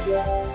Poi?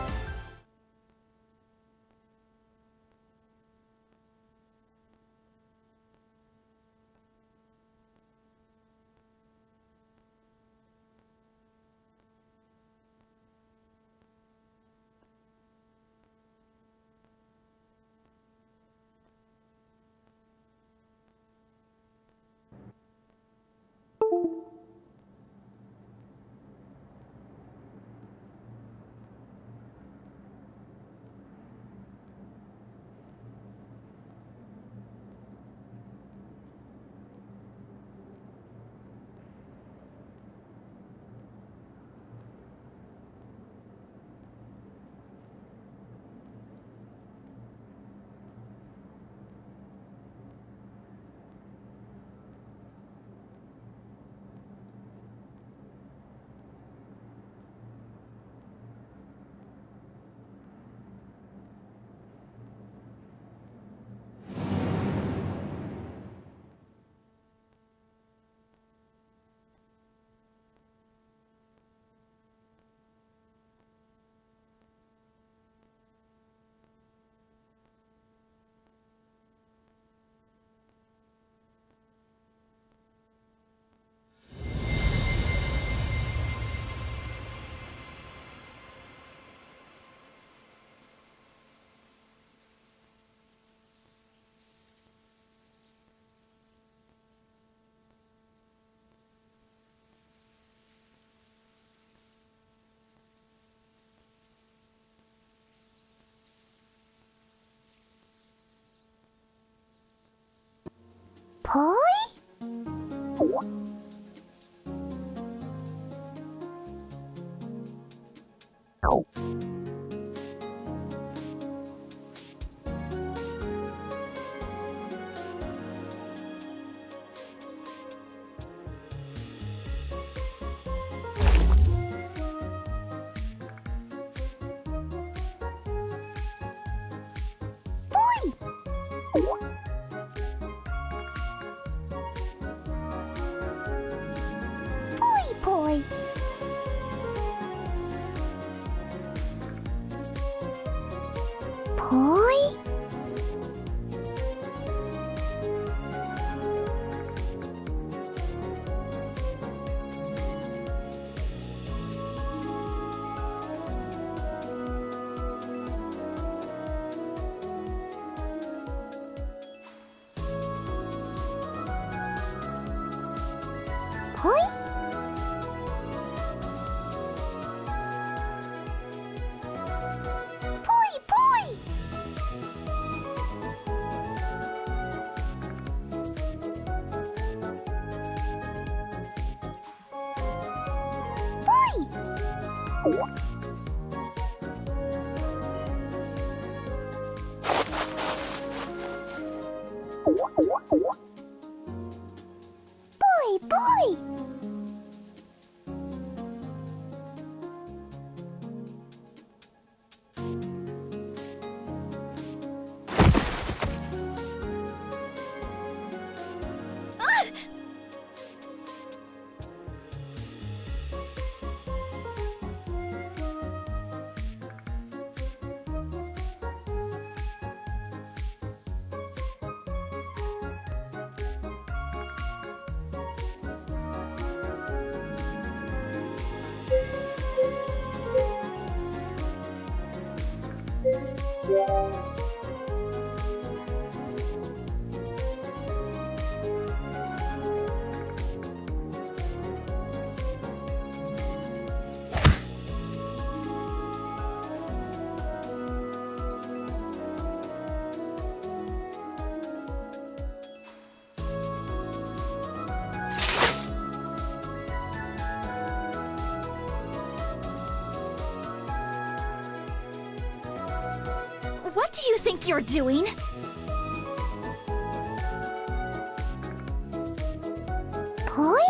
Poi. Poi? Poi? Poi. What do you think you're doing? Poi?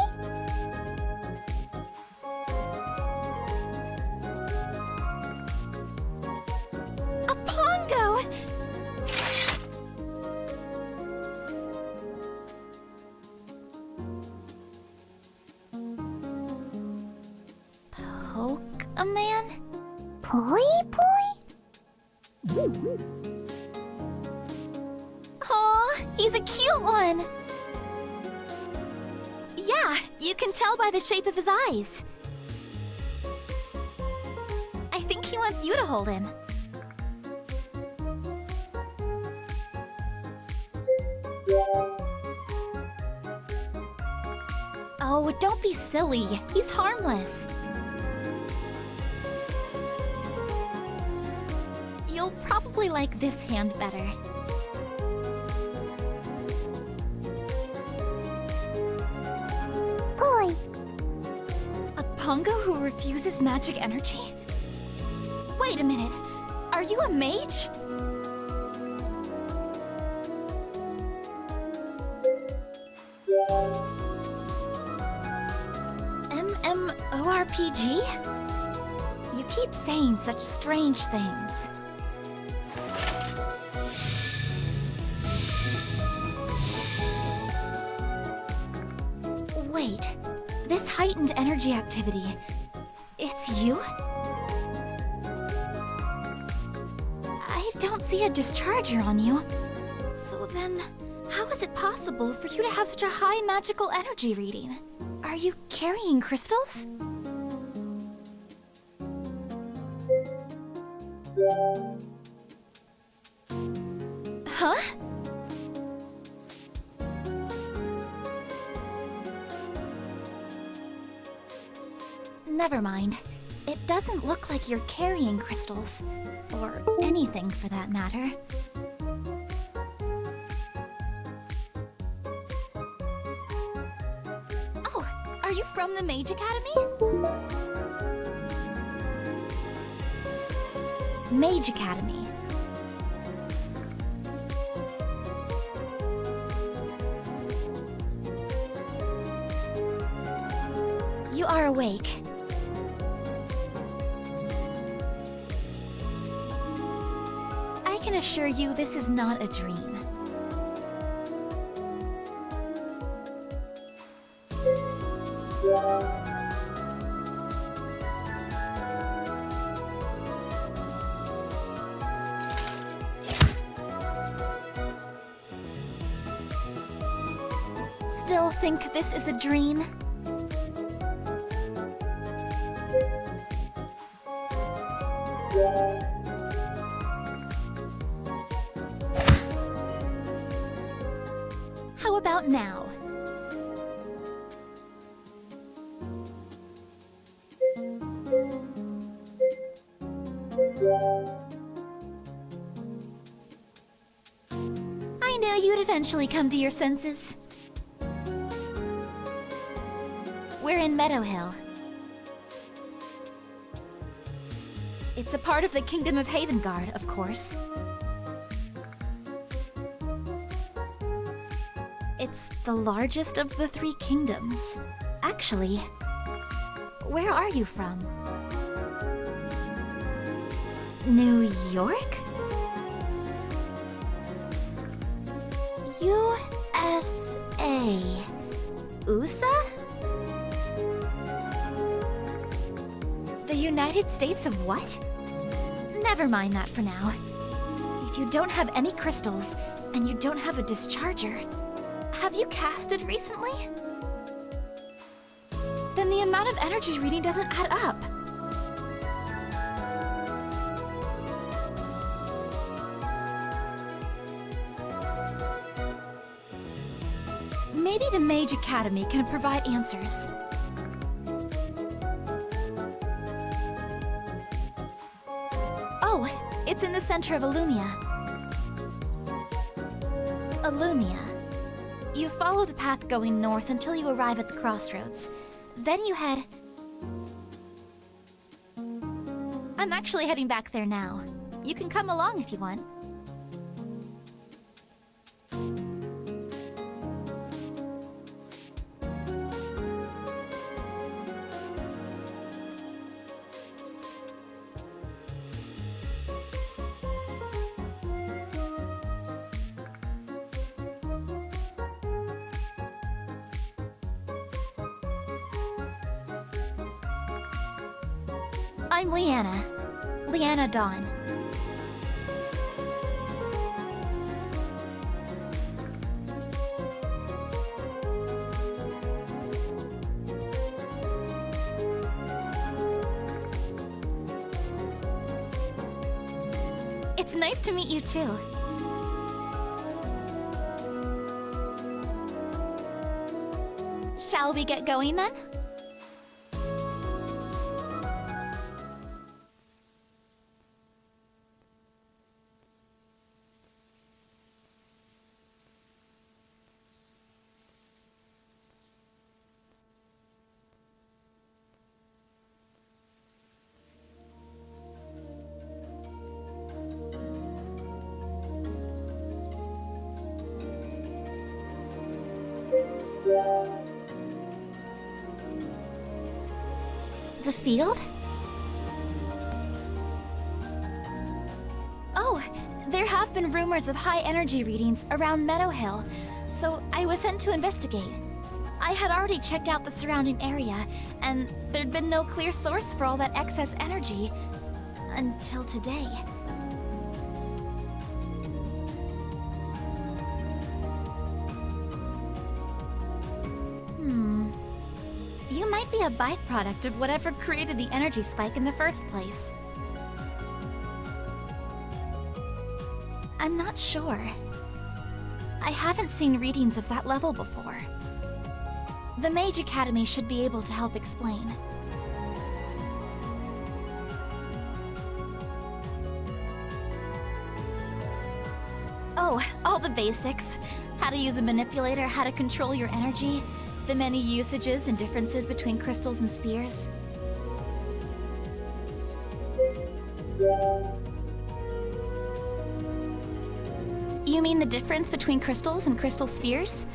A pongo! Poke a man? Poi poi? Aw, he's a cute one! Yeah, you can tell by the shape of his eyes. I think he wants you to hold him. Oh, don't be silly. He's harmless. You'll probably like this hand better. Poi. A Pongo who refuses magic energy? Wait a minute. Are you a mage? MMORPG? You keep saying such strange things. Wait, this heightened energy activity, it's you? I don't see a discharger on you. So then, how is it possible for you to have such a high magical energy reading? Are you carrying crystals? Huh? Never mind. It doesn't look like you're carrying crystals. Or anything for that matter. Oh, are you from the Mage Academy? Mage Academy. You are awake. I can assure you this is not a dream. Still think this is a dream? How about now? I knew you'd eventually come to your senses. We're in Meadow Hill. It's a part of the Kingdom of Havengard, of course. It's the largest of the three kingdoms. Actually, where are you from? New York? USA. USA? The United States of what? Never mind that for now. If you don't have any crystals, and you don't have a discharger, have you casted recently? Then the amount of energy reading doesn't add up. Maybe the Mage Academy can provide answers. Oh, it's in the center of Illumia. Illumia. You follow the path going north until you arrive at the crossroads. Then you head... I'm actually heading back there now. You can come along if you want. I'm Leanna. Leanna Dawn. It's nice to meet you too. Shall we get going then? The field? Oh, there have been rumors of high energy readings around Meadow Hill, so I was sent to investigate. I had already checked out the surrounding area, and there'd been no clear source for all that excess energy until today. You might be a byproduct of whatever created the energy spike in the first place. I'm not sure. I haven't seen readings of that level before. The Mage Academy should be able to help explain. Oh, all the basics. How to use a manipulator, how to control your energy, the many usages and differences between crystals and spheres. You mean the difference between crystals and crystal spheres?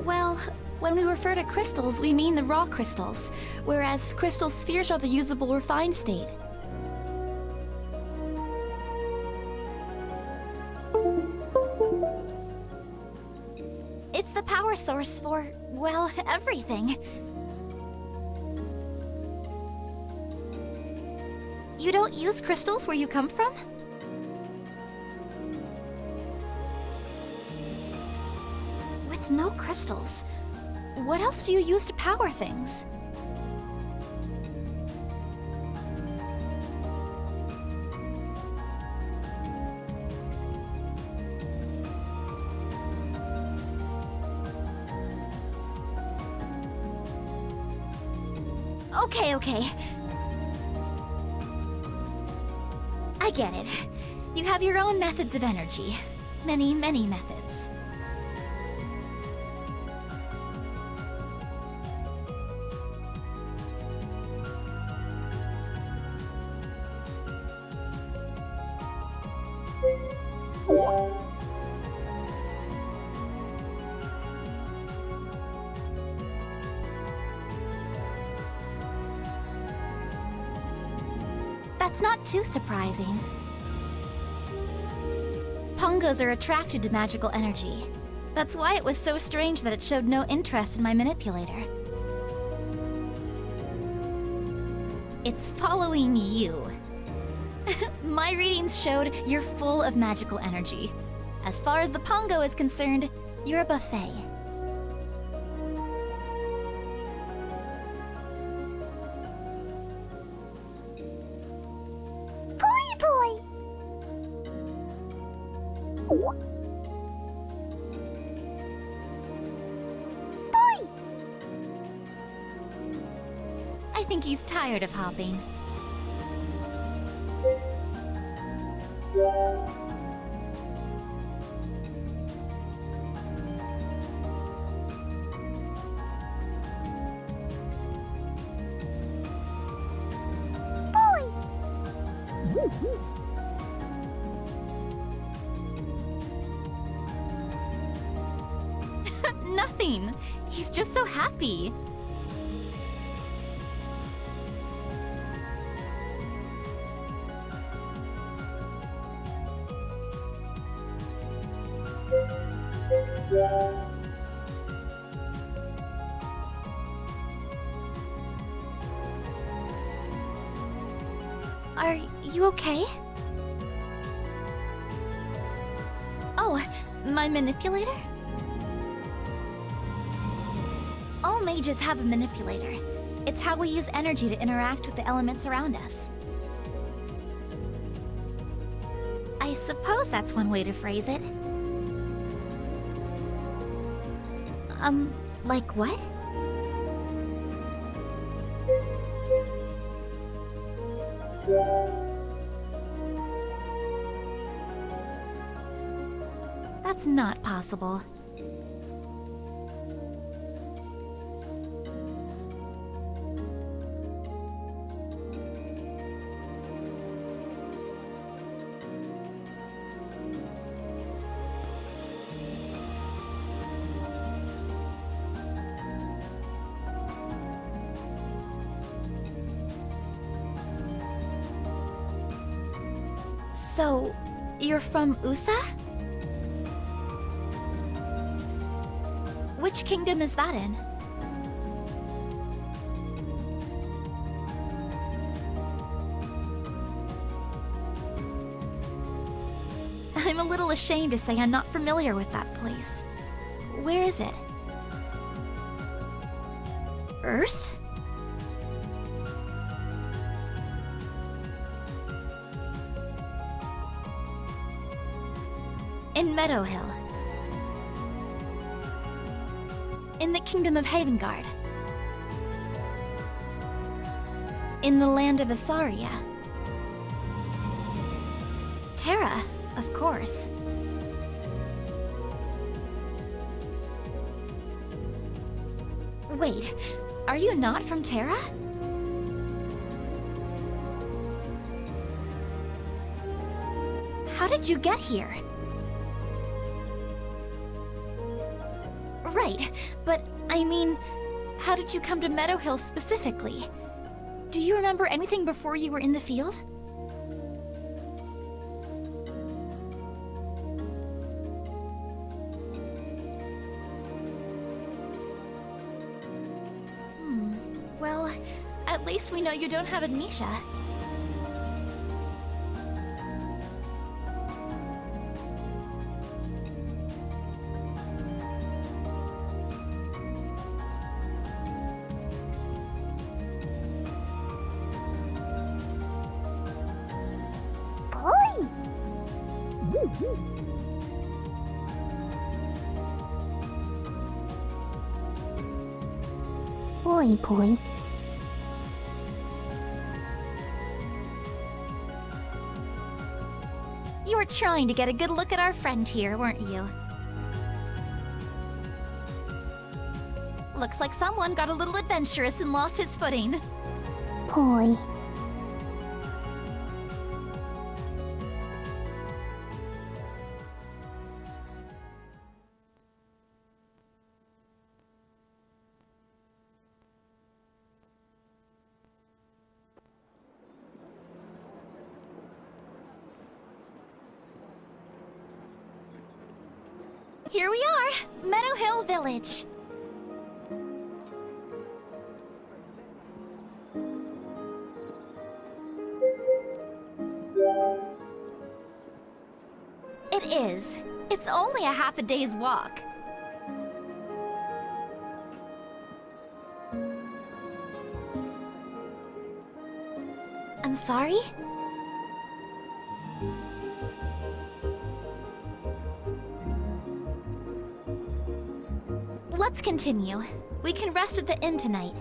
Well, when we refer to crystals, we mean the raw crystals, whereas crystal spheres are the usable refined state. It's the power source for, well, everything. You don't use crystals where you come from? With no crystals, what else do you use to power things? Okay. I get it. You have your own methods of energy. Many methods. That's not too surprising. Pongos are attracted to magical energy. That's why it was so strange that it showed no interest in my manipulator. It's following you. My readings showed you're full of magical energy. As far as the Pongo is concerned, you're a buffet. I think he's tired of hopping. Nothing. He's just so happy. Are you okay? Oh, my manipulator? All mages have a manipulator. It's how we use energy to interact with the elements around us. I suppose that's one way to phrase it. Like what? That's not possible. So, you're from USA? Which kingdom is that in? I'm a little ashamed to say I'm not familiar with that place. Where is it? Earth? In Meadow Hill. In the Kingdom of Havengard. In the land of Asaria. Terra, of course. Wait, are you not from Terra? How did you get here? Right, but I mean, how did you come to Meadow Hill specifically? Do you remember anything before you were in the field? Well, at least we know you don't have amnesia. Boy. You were trying to get a good look at our friend here, weren't you? Looks like someone got a little adventurous and lost his footing. Boy. Here we are, Meadow Hill Village. It is. It's only a half a day's walk. I'm sorry? Let's continue. We can rest at the inn tonight.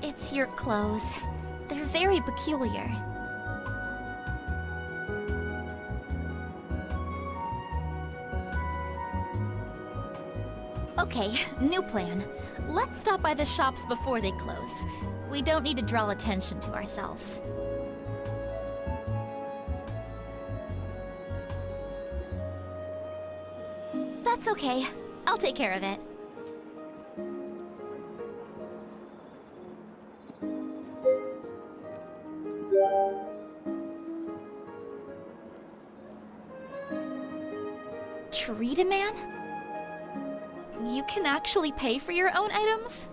It's your clothes. They're very peculiar. Okay, new plan. Let's stop by the shops before they close. We don't need to draw attention to ourselves. That's okay. I'll take care of it. Treat a man? You can actually pay for your own items?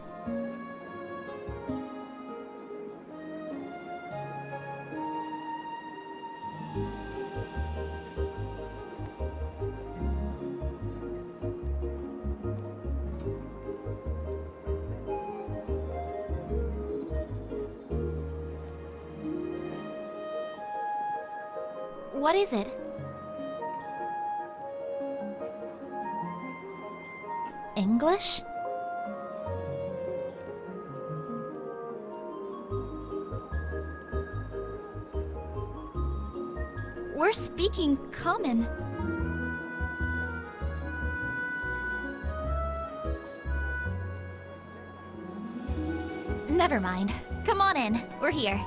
What is it? English? We're speaking common. Never mind. Come on in. We're here.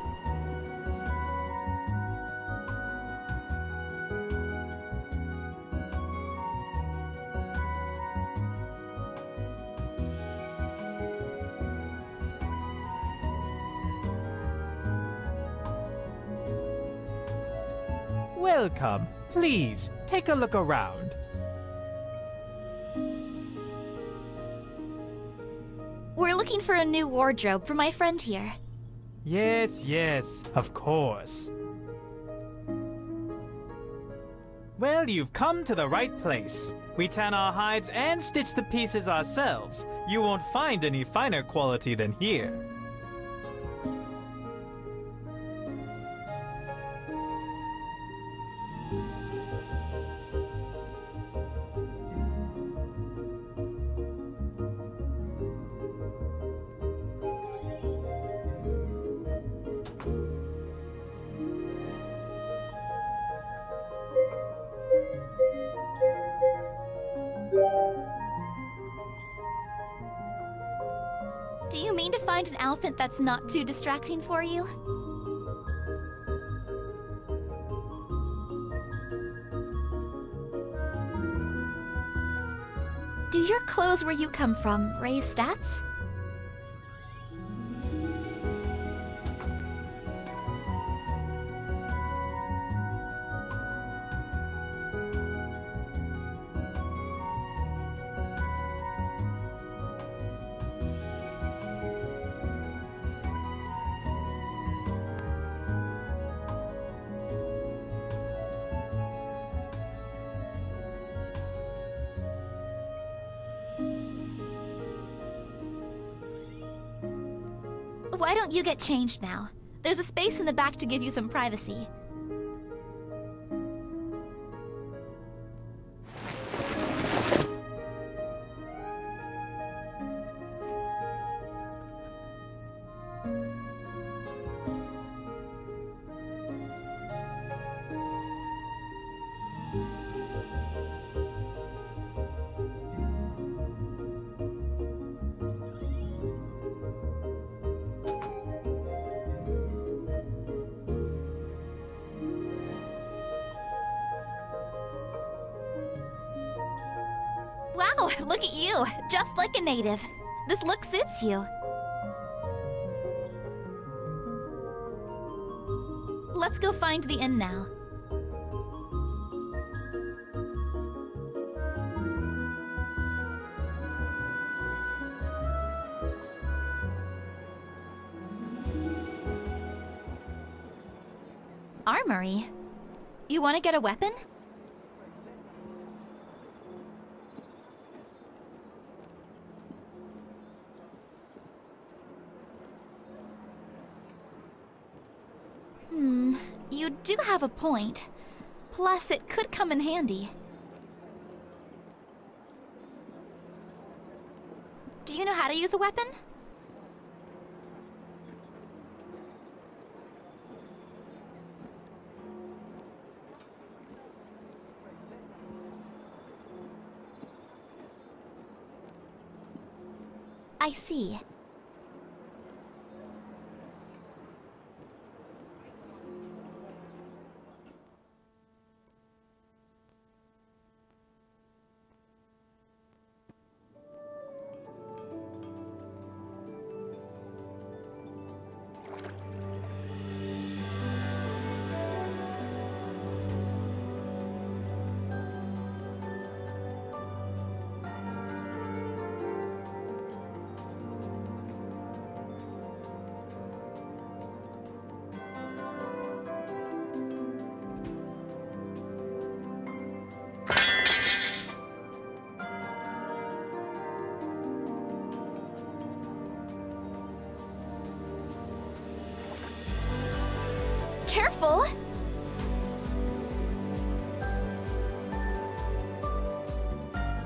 Welcome. Please, take a look around. We're looking for a new wardrobe for my friend here. Yes, of course. Well, you've come to the right place. We tan our hides and stitch the pieces ourselves. You won't find any finer quality than here. Do you mean to find an outfit that's not too distracting for you? Do your clothes where you come from raise stats? Why don't you get changed now? There's a space in the back to give you some privacy. Wow, look at you! Just like a native. This look suits you. Let's go find the inn now. Armory? You want to get a weapon? You do have a point. Plus, it could come in handy. Do you know how to use a weapon? I see. Careful!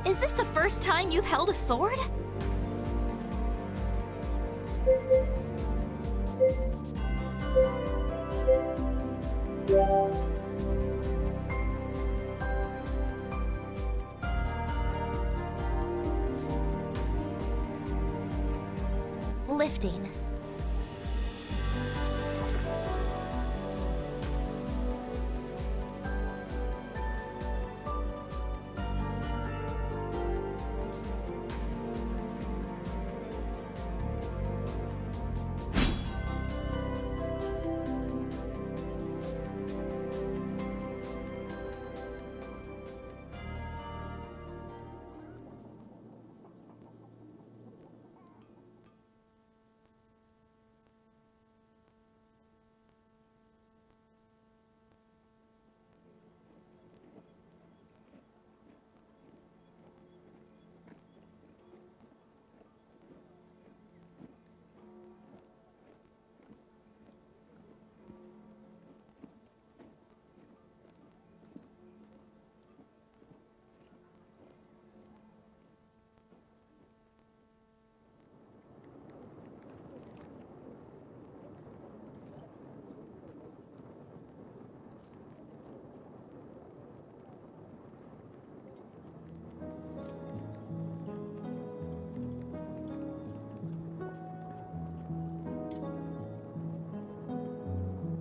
Is this the first time you've held a sword? Lifting.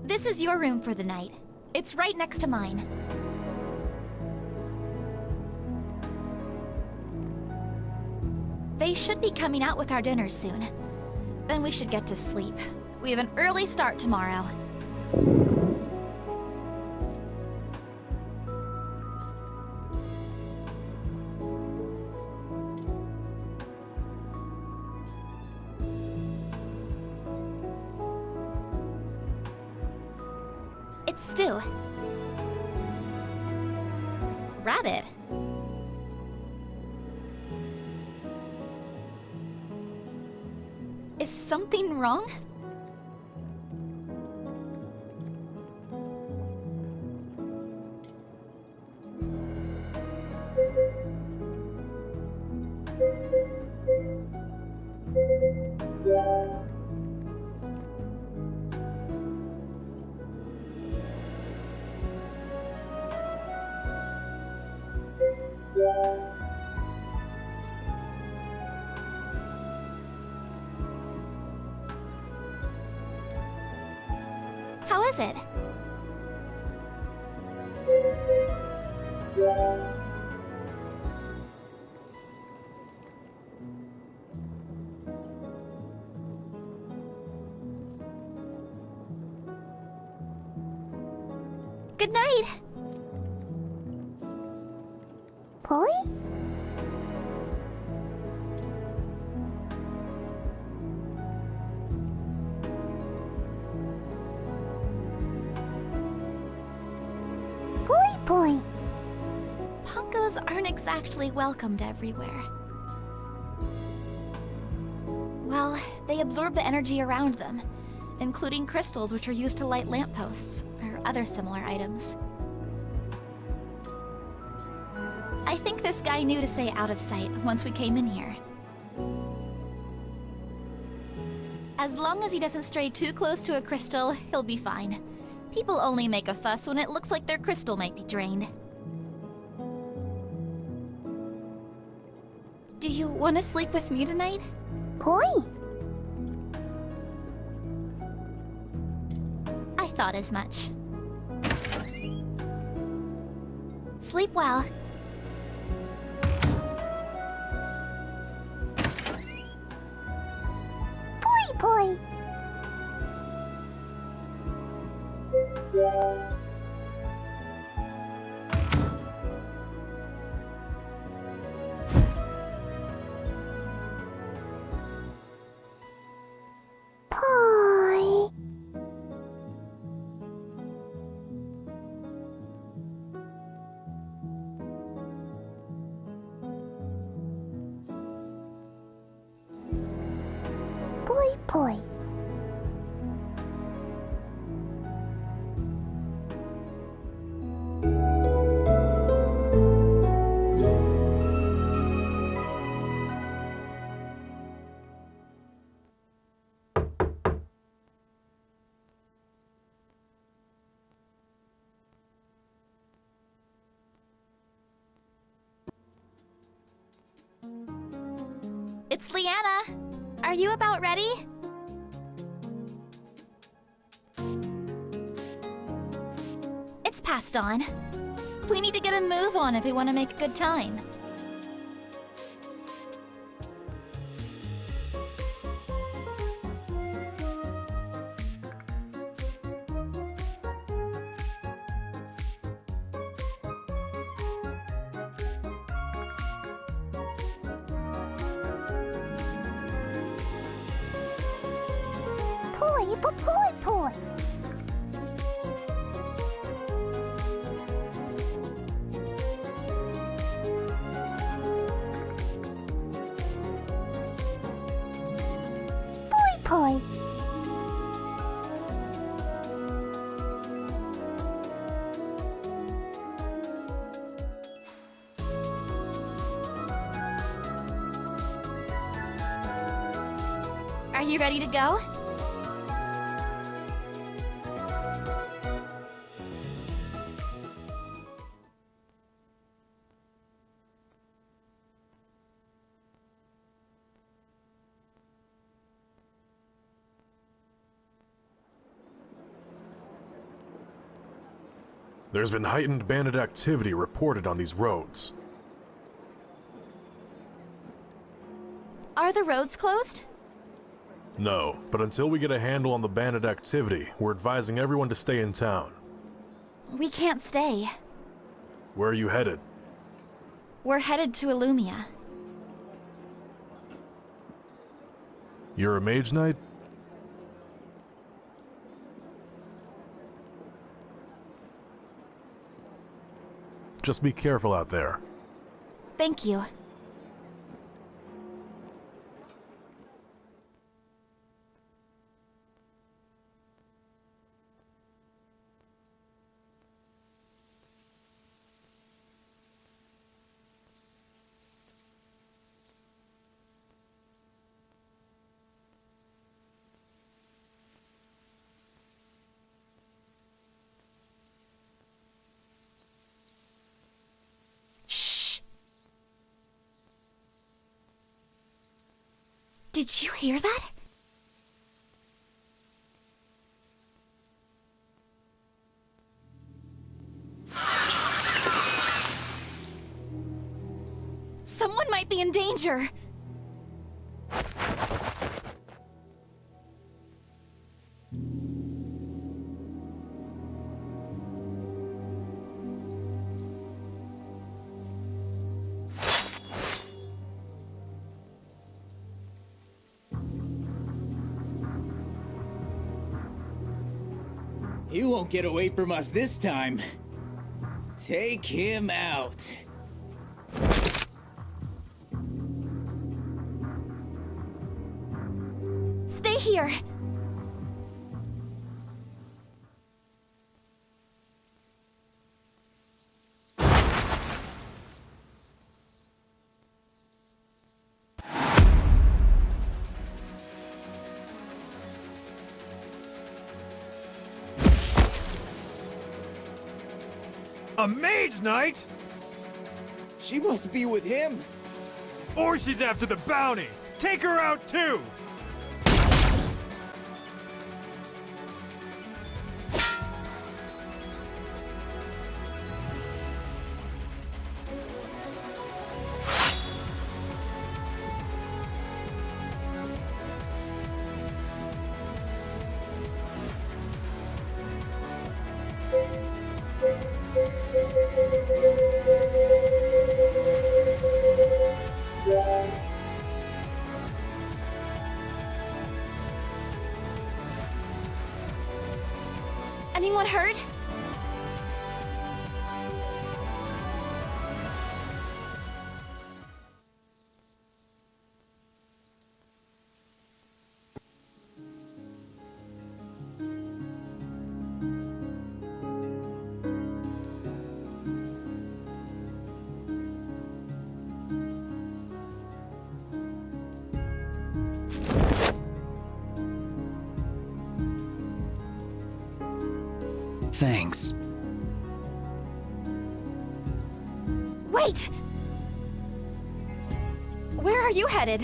This is your room for the night. It's right next to mine. They should be coming out with our dinner soon. Then we should get to sleep. We have an early start tomorrow. It's stew. Rabbit. Is something wrong? How is it? Good night. Boy? Boy. Pongos aren't exactly welcomed everywhere. Well, they absorb the energy around them, including crystals which are used to light lampposts or other similar items. I think this guy knew to stay out of sight once we came in here. As long as he doesn't stray too close to a crystal, he'll be fine. People only make a fuss when it looks like their crystal might be drained. Do you Wanna sleep with me tonight? Poi. I thought as much. Sleep well. Poi poi. Poi. Poi poi. It's Leanna. Are you about ready? It's past dawn. We need to get a move on if we want to make a good time. Poi poi poi. Poi poi. Are you ready to go? There's been heightened bandit activity reported on these roads. Are the roads closed? No, but until we get a handle on the bandit activity, we're advising everyone to stay in town. We can't stay. Where are you headed? We're headed to Illumia. You're a Mage-Knight? Just be careful out there. Thank you. Did you hear that? Someone might be in danger. You won't get away from us this time. Take him out. Stay here. A Mage-Knight? She must be with him. Or she's after the bounty! Take her out too! Anyone hurt? Thanks. Wait! Where are you headed?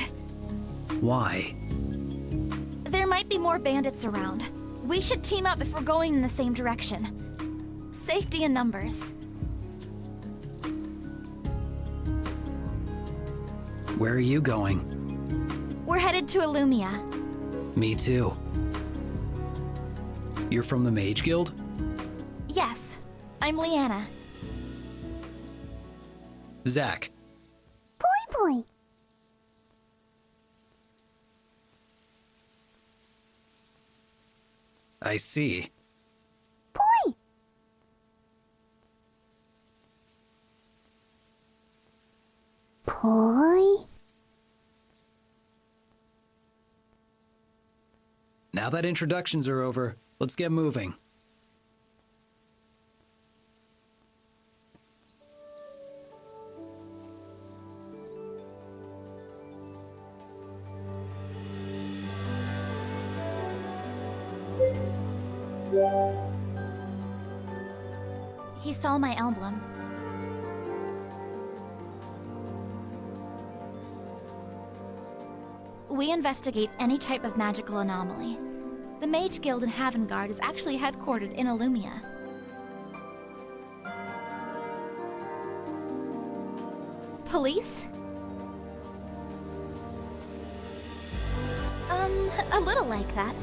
Why? There might be more bandits around. We should team up if we're going in the same direction. Safety in numbers. Where are you going? We're headed to Illumia. Me too. You're from the Mage Guild? Yes, I'm Leanna. Zack. Boy, boy. I see. Boy. Boy. Now that introductions are over, let's get moving. He saw my emblem. We investigate any type of magical anomaly. The Mage Guild in Havengard is actually headquartered in Illumia. Police? A little like that.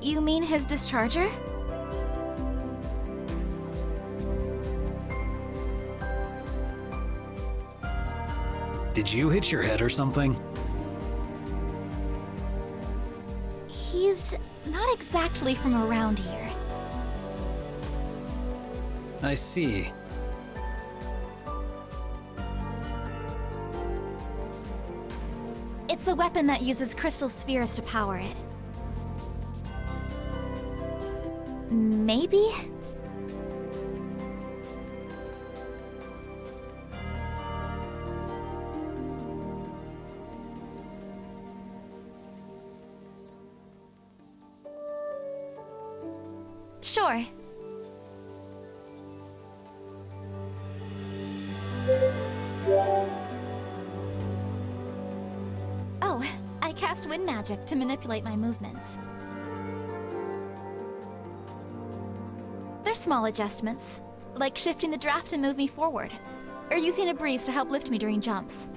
You mean his discharger? Did you hit your head or something? He's not exactly from around here. I see. It's a weapon that uses crystal spheres to power it. Maybe? Sure. Oh, I cast wind magic to manipulate my movements. They're small adjustments, like shifting the draft to move me forward, or using a breeze to help lift me during jumps.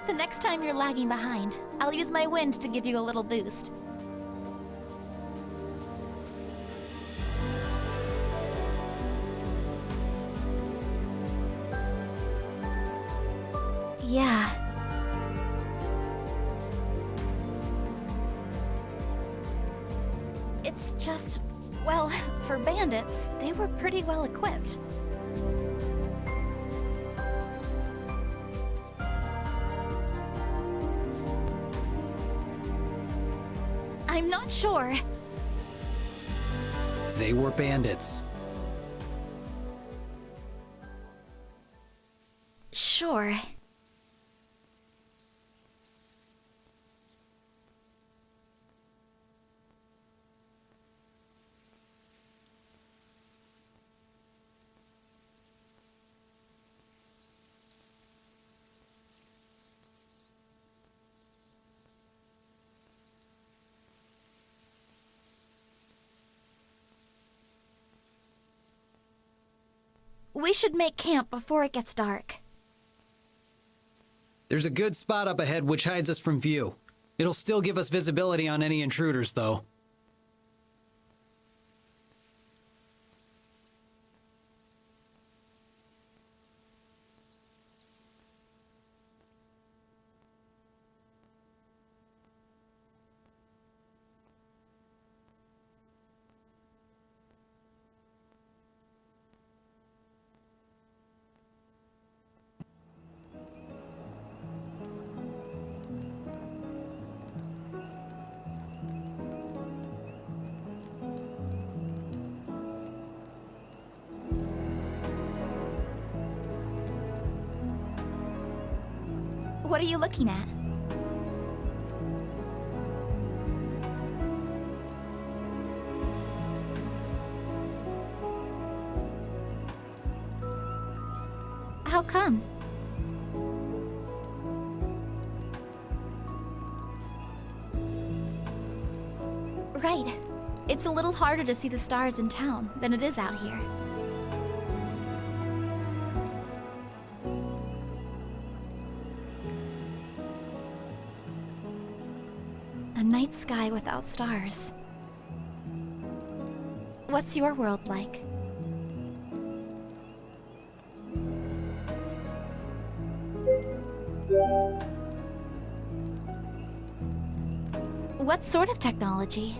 The next time you're lagging behind, I'll use my wind to give you a little boost. Yeah. It's just, well, for bandits, they were pretty well equipped. I'm not sure. They were bandits. Sure. We should make camp before it gets dark. There's a good spot up ahead which hides us from view. It'll still give us visibility on any intruders, though. What are you looking at? How come? Right. It's a little harder to see the stars in town than it is out here. A night sky without stars. What's your world like? What sort of technology?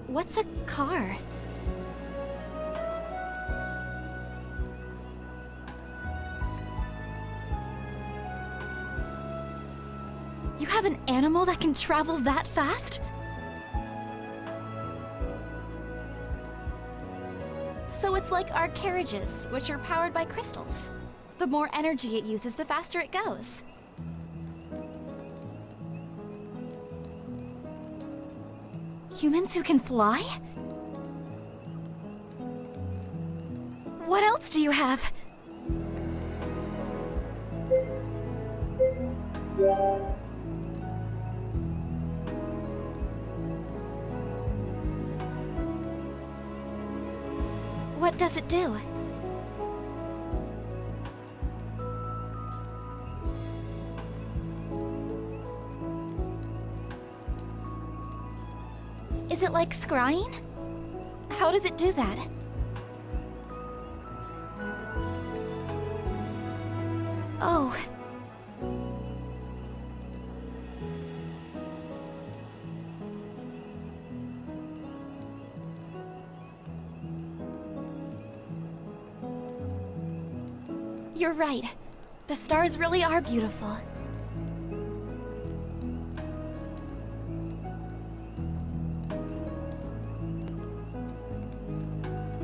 What's a car? You have an animal that can travel that fast? So it's like our carriages, which are powered by crystals. The more energy it uses, the faster it goes. Humans who can fly? What else do you have? What does it do? Is it like scrying? How does it do that? Oh. You're right. The stars really are beautiful.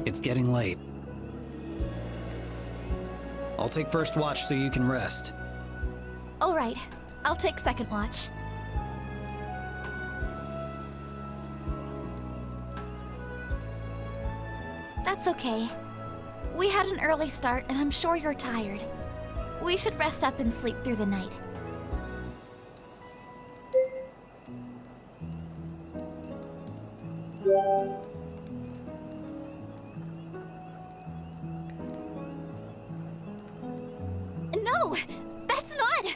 It's getting late. I'll take first watch so you can rest. All right. I'll take second watch. That's okay. We had an early start, and I'm sure you're tired. We should rest up and sleep through the night. No! That's not...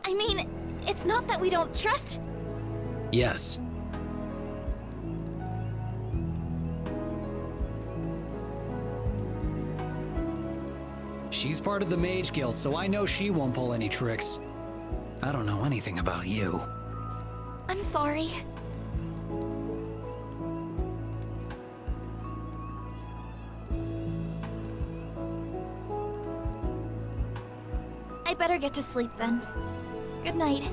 I mean, it's not that we don't trust... Yes. She's part of the Mage Guild, so I know she won't pull any tricks. I don't know anything about you. I'm sorry. I better get to sleep then. Good night.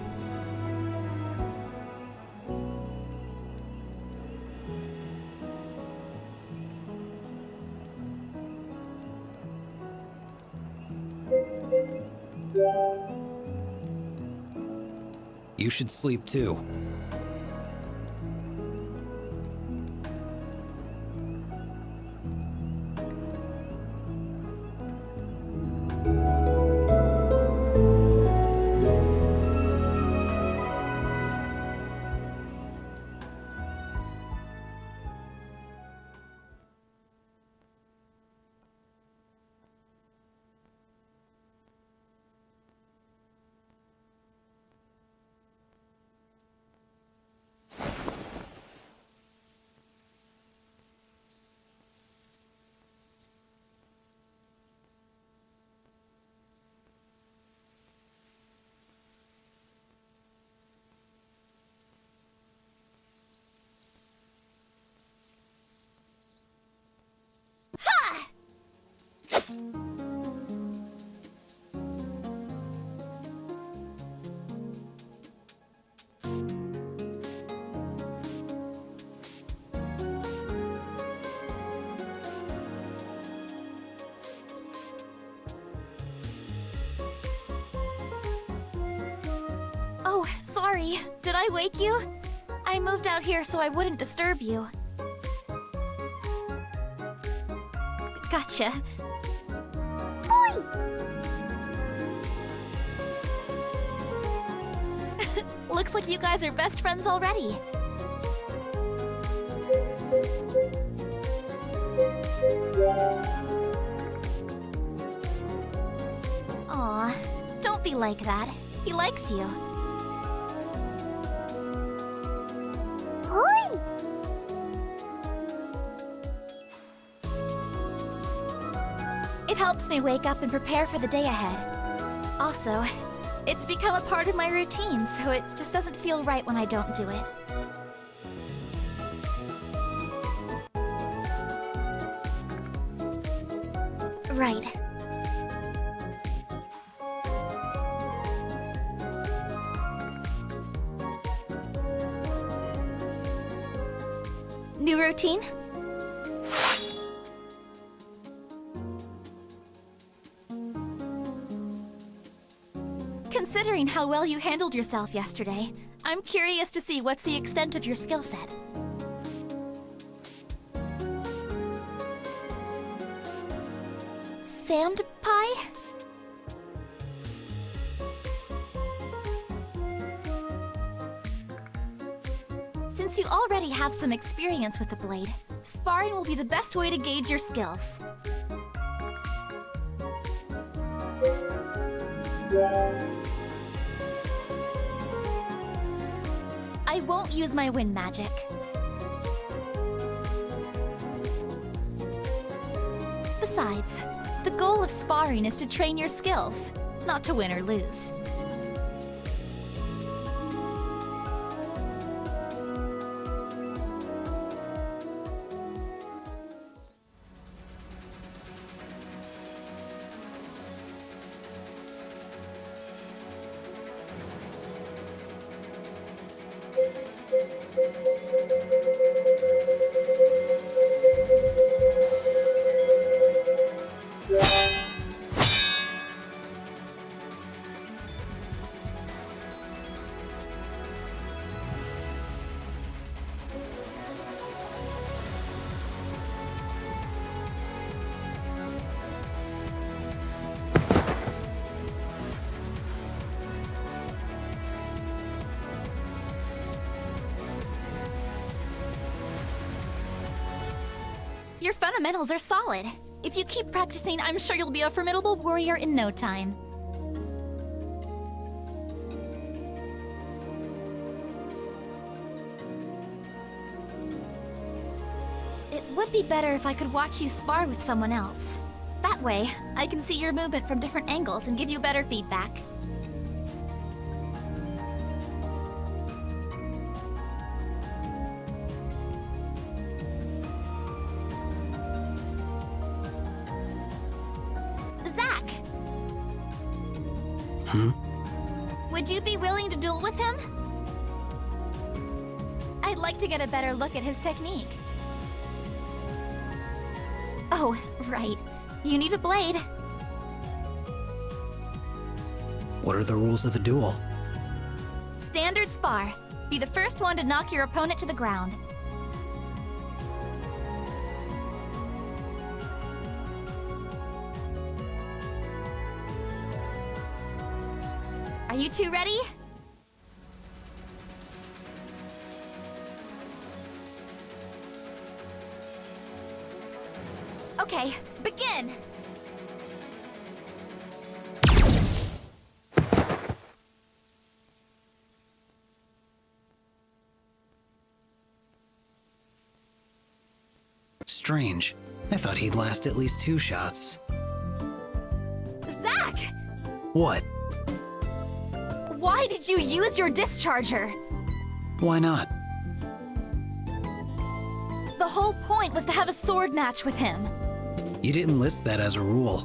You should sleep too. Oh, sorry. Did I wake you? I moved out here so I wouldn't disturb you. Gotcha. Boy! Looks like you guys are best friends already. Aw, don't be like that. He likes you. Boy! It helps me wake up and prepare for the day ahead. Also, it's become a part of my routine, so it just doesn't feel right when I don't do it. Right. New routine? Considering how well you handled yourself yesterday, I'm curious to see what's the extent of your skill set. Sand pie? Since you already have some experience with the blade, sparring will be the best way to gauge your skills. I won't use my wind magic. Besides, the goal of sparring is to train your skills, not to win or lose. Your fundamentals are solid. If you keep practicing, I'm sure you'll be a formidable warrior in no time. It would be better if I could watch you spar with someone else. That way, I can see your movement from different angles and give you better feedback. Zack! Would you be willing to duel with him? I'd like to get a better look at his technique. Oh, right. You need a blade. What are the rules of the duel? Standard spar. Be the first one to knock your opponent to the ground. Are you two ready? Okay, begin! Strange. I thought he'd last at least 2 shots. Zack! What? Why did you use your discharger? Why not? The whole point was to have a sword match with him. You didn't list that as a rule.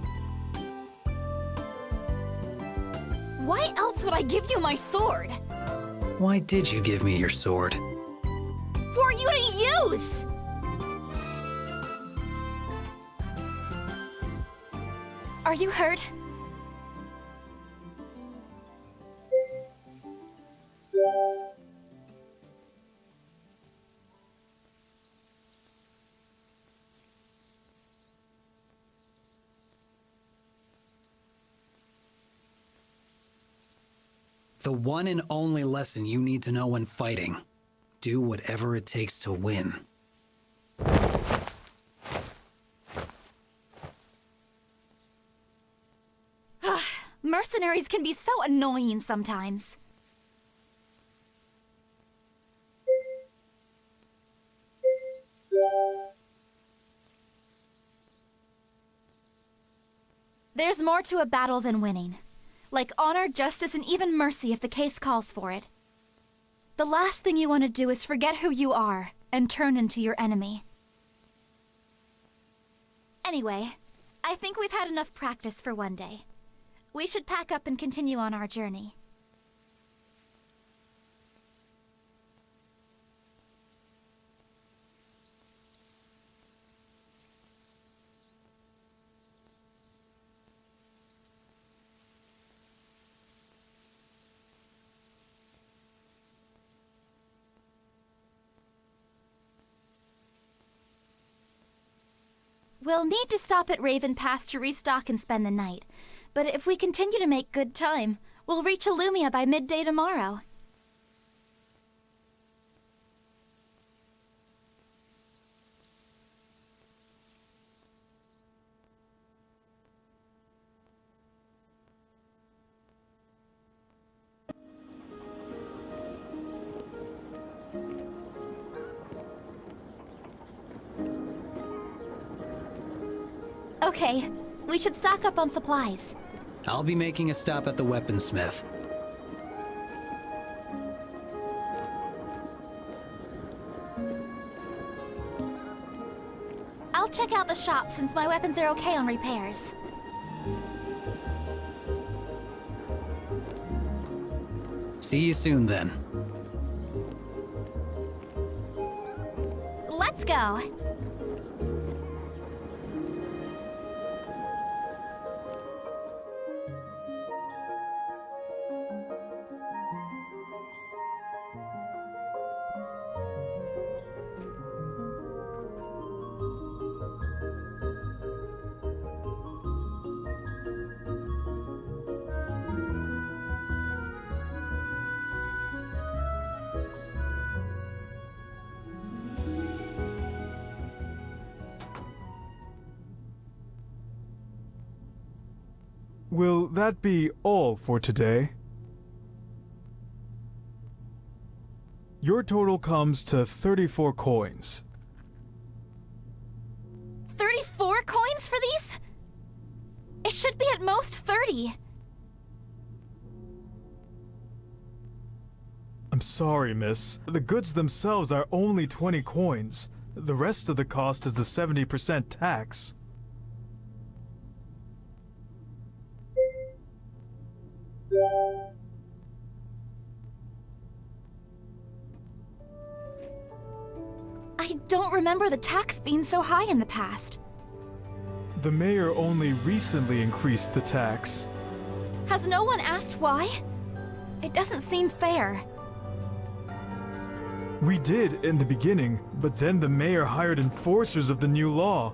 Why else would I give you my sword? Why did you give me your sword? For you to use! Are you hurt? The one and only lesson you need to know when fighting. Do whatever it takes to win. Mercenaries can be so annoying sometimes. There's more to a battle than winning. Like honor, justice, and even mercy if the case calls for it. The last thing you want to do is forget who you are and turn into your enemy. Anyway, I think we've had enough practice for one day. We should pack up and continue on our journey. We'll need to stop at Raven Pass to restock and spend the night, but if we continue to make good time, we'll reach Illumia by midday tomorrow. Okay, we should stock up on supplies. I'll be making a stop at the weaponsmith. I'll check out the shop since my weapons are okay on repairs. See you soon then. Let's go! Will that be all for today? Your total comes to 34 coins. 34 coins for these? It should be at most 30. I'm sorry, miss. The goods themselves are only 20 coins. The rest of the cost is the 70% tax. I don't remember the tax being so high in the past. The mayor only recently increased the tax. Has no one asked why? It doesn't seem fair. We did in the beginning, but then the mayor hired enforcers of the new law.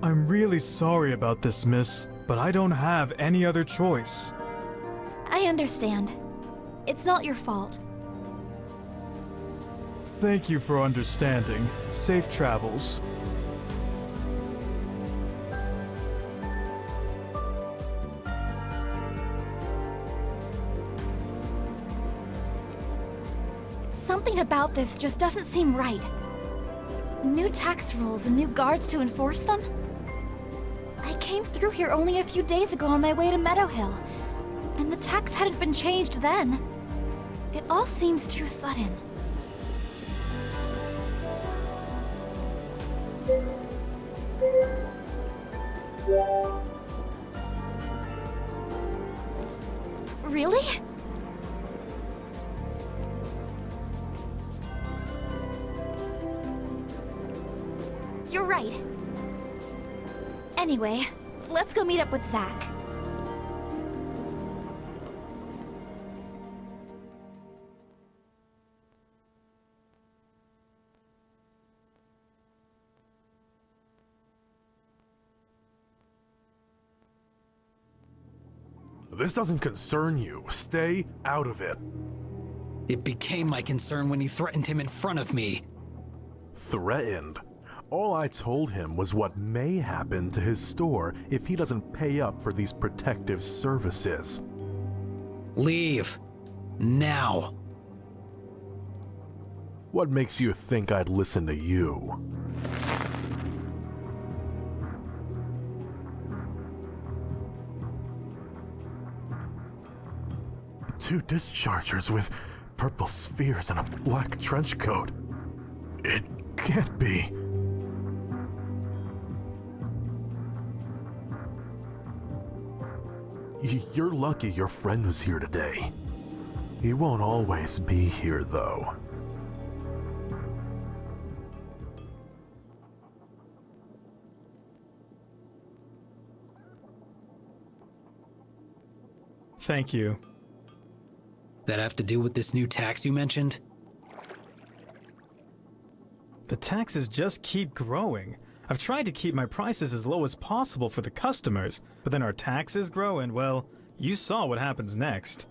I'm really sorry about this, miss, but I don't have any other choice. I understand. It's not your fault. Thank you for understanding. Safe travels. Something about this just doesn't seem right. New tax rules and new guards to enforce them? I came through here only a few days ago on my way to Meadow Hill, and the tax hadn't been changed then. It all seems too sudden. Really? You're right. Anyway, let's go meet up with Zack. This doesn't concern you. Stay out of it. It became my concern when you threatened him in front of me. Threatened? All I told him was what may happen to his store if he doesn't pay up for these protective services. Leave. Now. What makes you think I'd listen to you? Two dischargers with purple spheres and a black trench coat. It can't be. You're lucky your friend was here today. He won't always be here, though. Thank you. That have to do with this new tax you mentioned? The taxes just keep growing. I've tried to keep my prices as low as possible for the customers, but then our taxes grow and, well, you saw what happens next.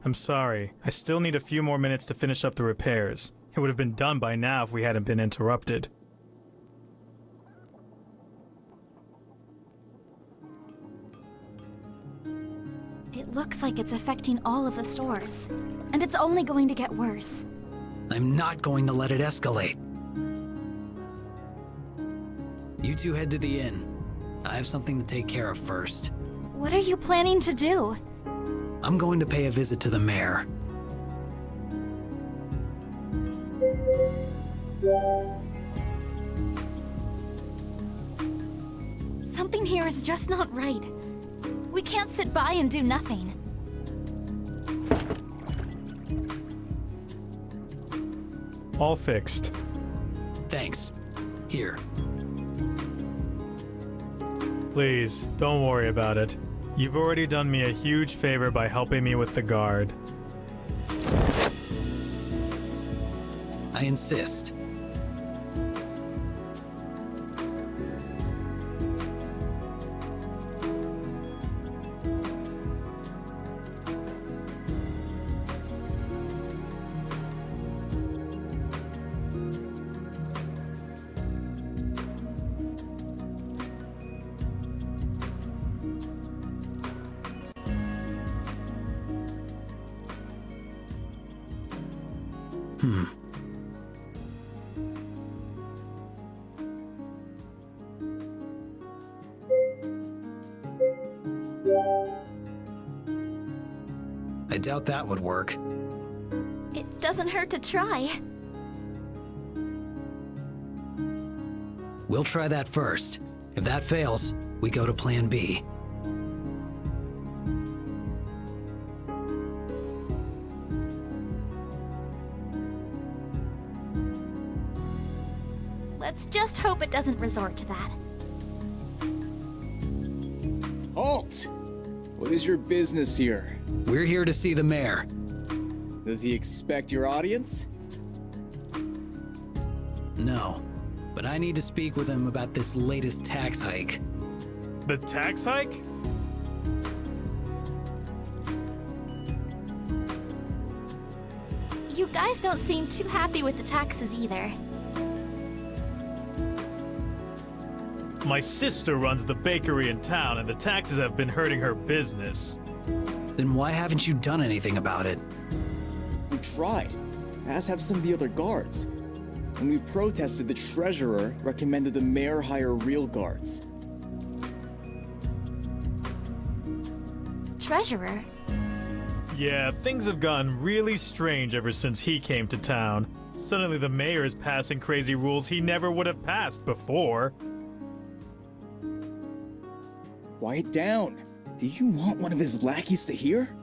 I'm sorry. I still need a few more minutes to finish up the repairs. It would have been done by now if we hadn't been interrupted. It looks like it's affecting all of the stores, and it's only going to get worse. I'm not going to let it escalate. You two head to the inn. I have something to take care of first. What are you planning to do? I'm going to pay a visit to the mayor. Something here is just not right. We can't sit by and do nothing. All fixed. Thanks. Here. Please, don't worry about it. You've already done me a huge favor by helping me with the guard. I insist. I doubt that would work. It doesn't hurt to try. We'll try that first. If that fails, we go to Plan B. Let's just hope it doesn't resort to that. Halt! What is your business here? We're here to see the mayor. Does he expect your audience? No, but I need to speak with him about this latest tax hike. The tax hike? You guys don't seem too happy with the taxes either. My sister runs the bakery in town, and the taxes have been hurting her business. Then why haven't you done anything about it? We tried, as have some of the other guards. When we protested, the treasurer recommended the mayor hire real guards. Treasurer? Yeah, things have gotten really strange ever since he came to town. Suddenly the mayor is passing crazy rules he never would have passed before. Quiet down. Do you want one of his lackeys to hear?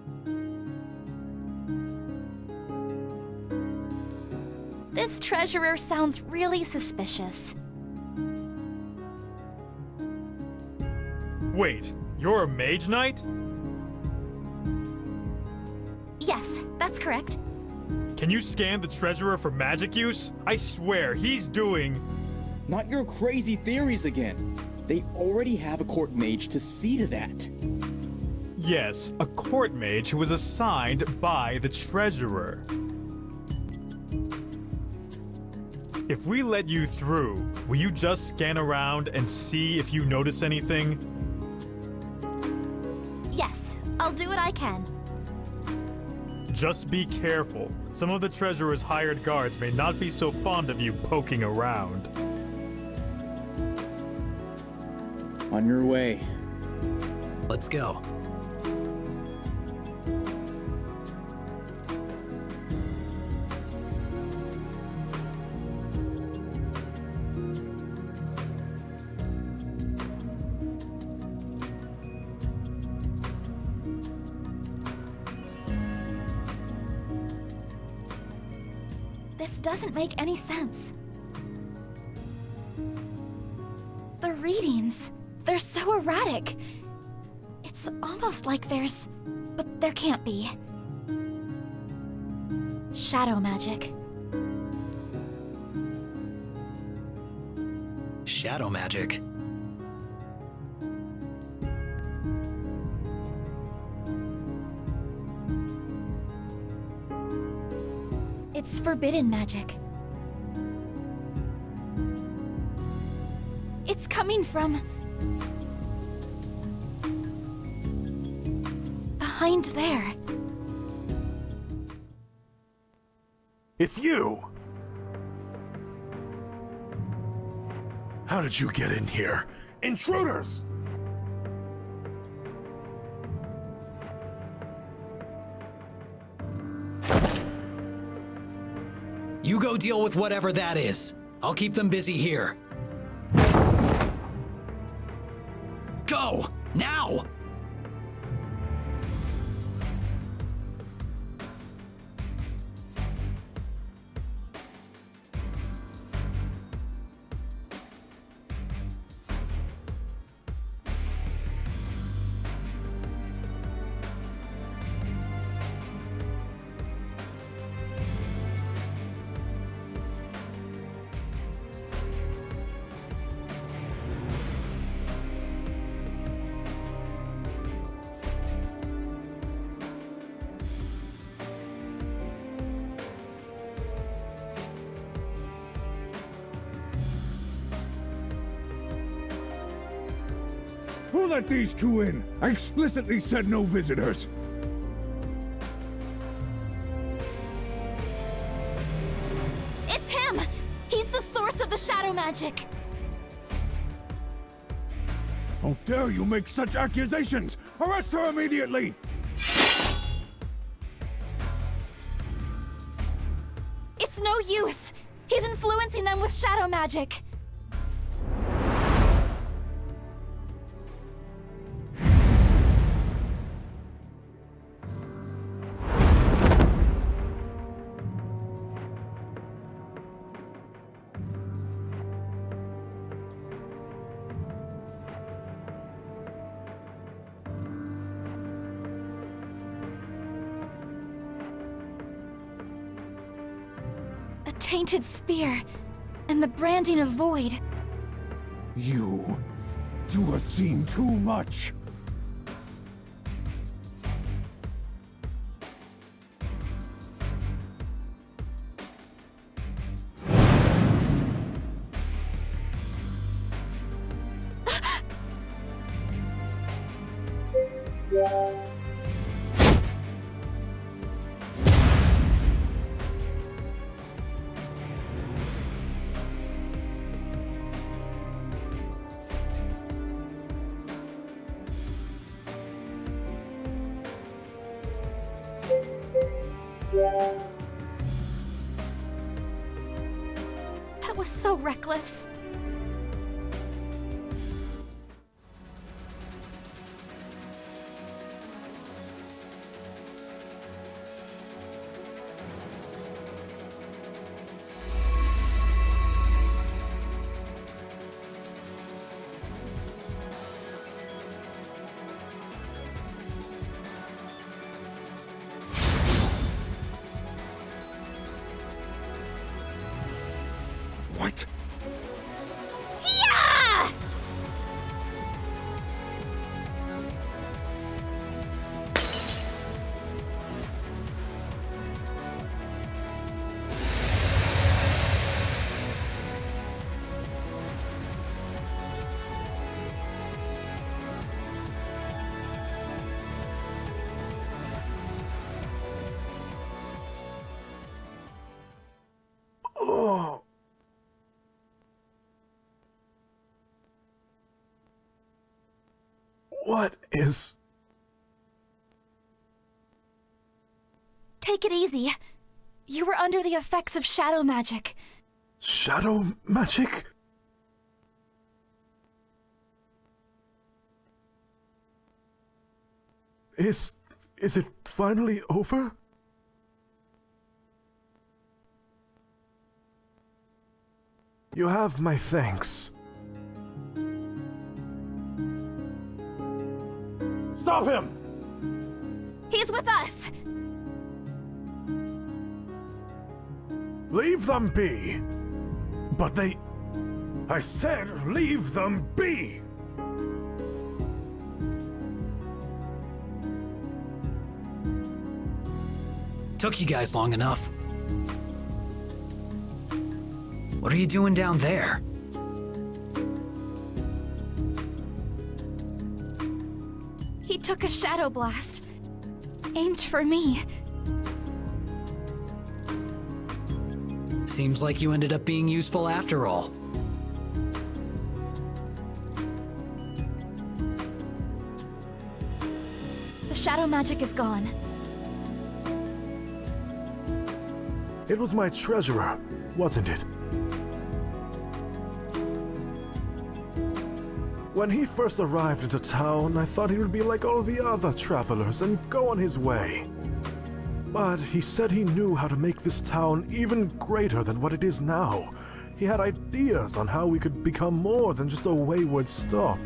This treasurer sounds really suspicious. Wait, you're a Mage-Knight? Yes, that's correct. Can you scan the treasurer for magic use? I swear, he's doing... Not your crazy theories again. They already have a court mage to see to that. Yes, a court mage who was assigned by the treasurer. If we let you through, will you just scan around and see if you notice anything? Yes, I'll do what I can. Just be careful. Some of the treasurer's hired guards may not be so fond of you poking around. On your way. Let's go. This doesn't make any sense. The readings, they're so erratic. It's almost like there's... but there can't be. Shadow magic. Shadow magic. It's forbidden magic. It's coming from... behind there. It's you! How did you get in here? Intruders! You go deal with whatever that is. I'll keep them busy here. Go! Now! Who let these two in? I explicitly said no visitors. It's him! He's the source of the shadow magic! How dare you make such accusations! Arrest her immediately! It's no use! He's influencing them with shadow magic! A tainted spear, and the branding of void. You have seen too much. was so reckless. What? Yeah! Oh. What is... Take it easy. You were under the effects of shadow magic. shadow magic? Is it finally over? You have my thanks. Stop him! He's with us! Leave them be! But they... I said leave them be! Took you guys long enough. What are you doing down there? He took a shadow blast. Aimed for me. Seems like you ended up being useful after all. The shadow magic is gone. It was my treasurer, wasn't it? When he first arrived into town, I thought he would be like all the other travelers and go on his way. But he said he knew how to make this town even greater than what it is now. He had ideas on how we could become more than just a wayward stop.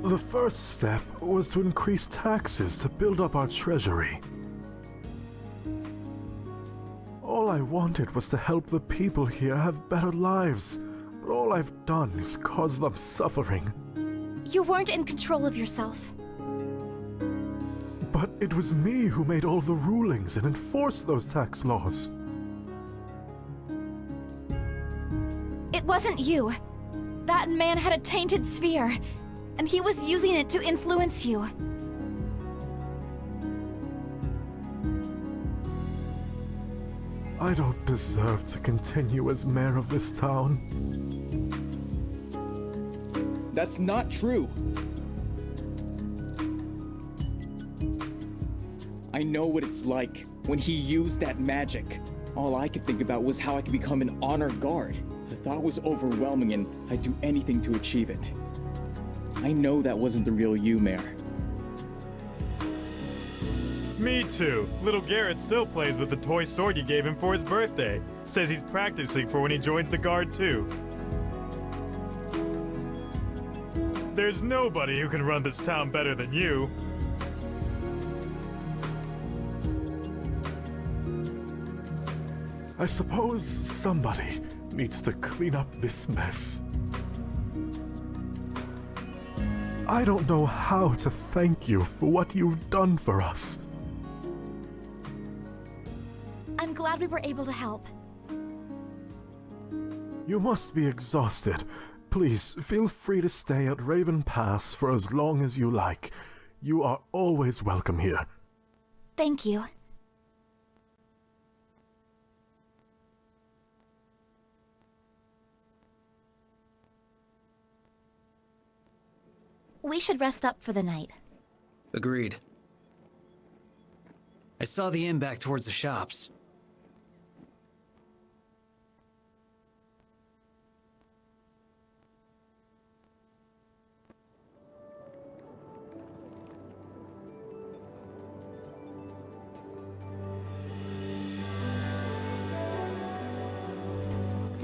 The first step was to increase taxes to build up our treasury. All I wanted was to help the people here have better lives, but all I've done is cause them suffering. You weren't in control of yourself. But it was me who made all the rulings and enforced those tax laws. It wasn't you. That man had a tainted sphere, and he was using it to influence you. I don't deserve to continue as mayor of this town. That's not true. I know what it's like when he used that magic. All I could think about was how I could become an honor guard. The thought was overwhelming and I'd do anything to achieve it. I know that wasn't the real you, Mayor. Me too. Little Garrett still plays with the toy sword you gave him for his birthday. Says he's practicing for when he joins the guard too. There's nobody who can run this town better than you. I suppose somebody needs to clean up this mess. I don't know how to thank you for what you've done for us. I'm glad we were able to help. You must be exhausted. Please, feel free to stay at Raven Pass for as long as you like. You are always welcome here. Thank you. We should rest up for the night. Agreed. I saw the inn back towards the shops.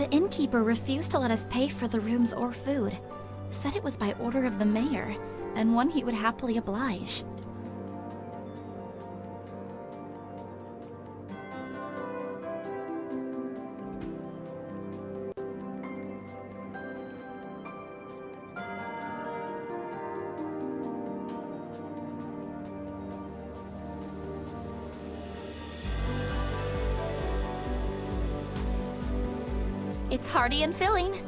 The innkeeper refused to let us pay for the rooms or food. Said it was by order of the mayor, and one he would happily oblige. It's hearty and filling.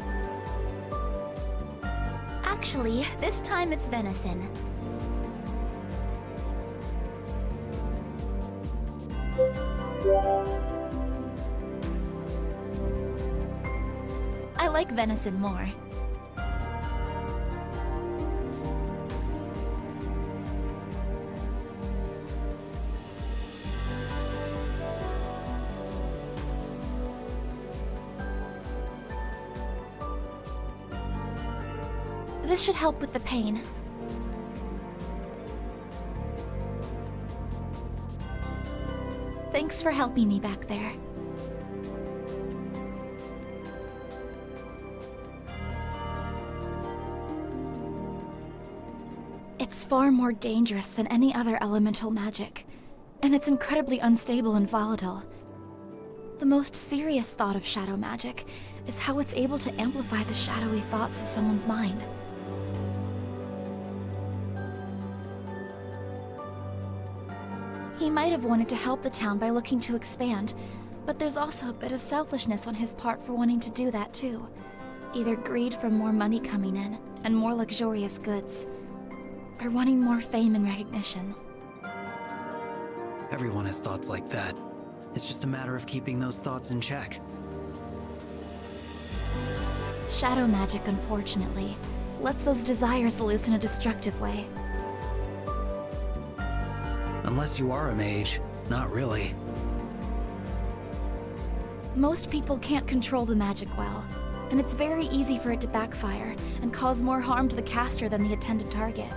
Actually, this time it's venison. I like venison more. This should help with the pain. Thanks for helping me back there. It's far more dangerous than any other elemental magic, and it's incredibly unstable and volatile. The most serious thought of shadow magic is how it's able to amplify the shadowy thoughts of someone's mind. He might have wanted to help the town by looking to expand, but there's also a bit of selfishness on his part for wanting to do that too. Either greed from more money coming in and more luxurious goods, or wanting more fame and recognition. Everyone has thoughts like that. It's just a matter of keeping those thoughts in check. Shadow magic, unfortunately, lets those desires loose in a destructive way. Unless you are a mage, not really. Most people can't control the magic well, and it's very easy for it to backfire and cause more harm to the caster than the intended target.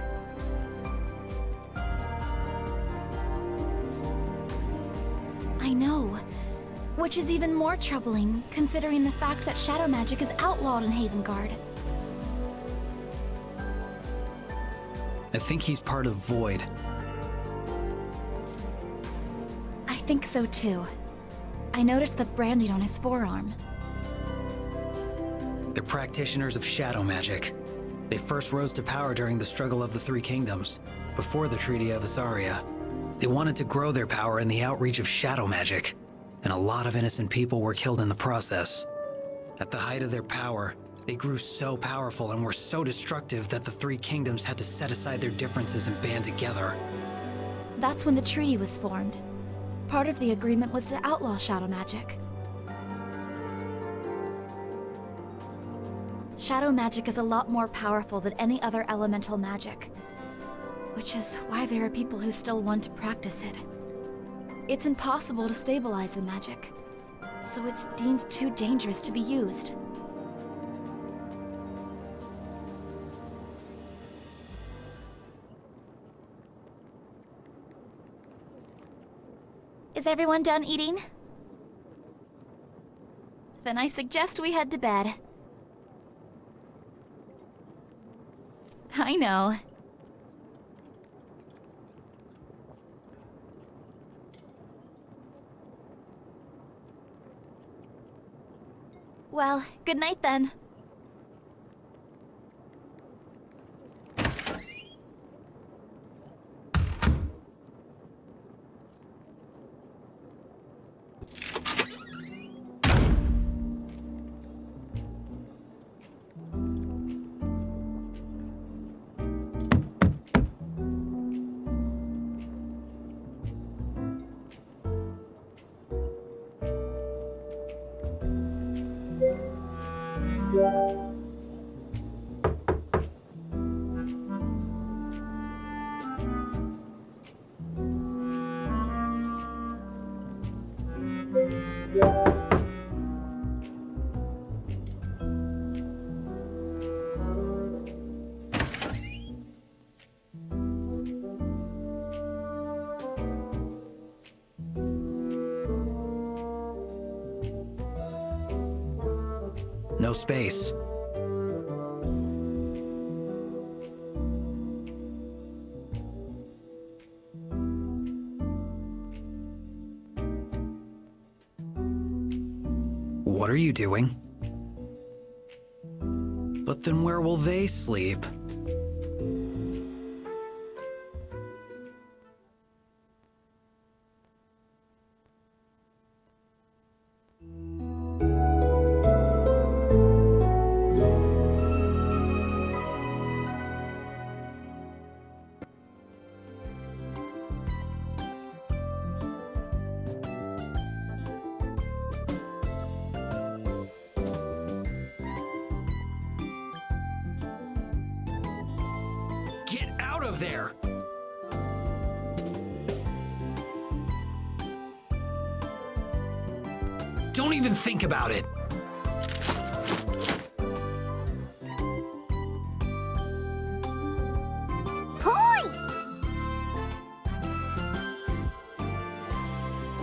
I know, which is even more troubling considering the fact that shadow magic is outlawed in Havengard. I think he's part of Void. I think so too. I noticed the branding on his forearm. They're practitioners of shadow magic. They first rose to power during the struggle of the Three Kingdoms, before the Treaty of Asaria. They wanted to grow their power in the outreach of shadow magic, and a lot of innocent people were killed in the process. At the height of their power, they grew so powerful and were so destructive that the Three Kingdoms had to set aside their differences and band together. That's when the treaty was formed. Part of the agreement was to outlaw shadow magic. Shadow magic is a lot more powerful than any other elemental magic, which is why there are people who still want to practice it. It's impossible to stabilize the magic, so it's deemed too dangerous to be used. Is everyone done eating? Then I suggest we head to bed. I know. Well, good night then. no space. What are you doing? But then where will they sleep? Get out of there! Don't even think about it! Poi!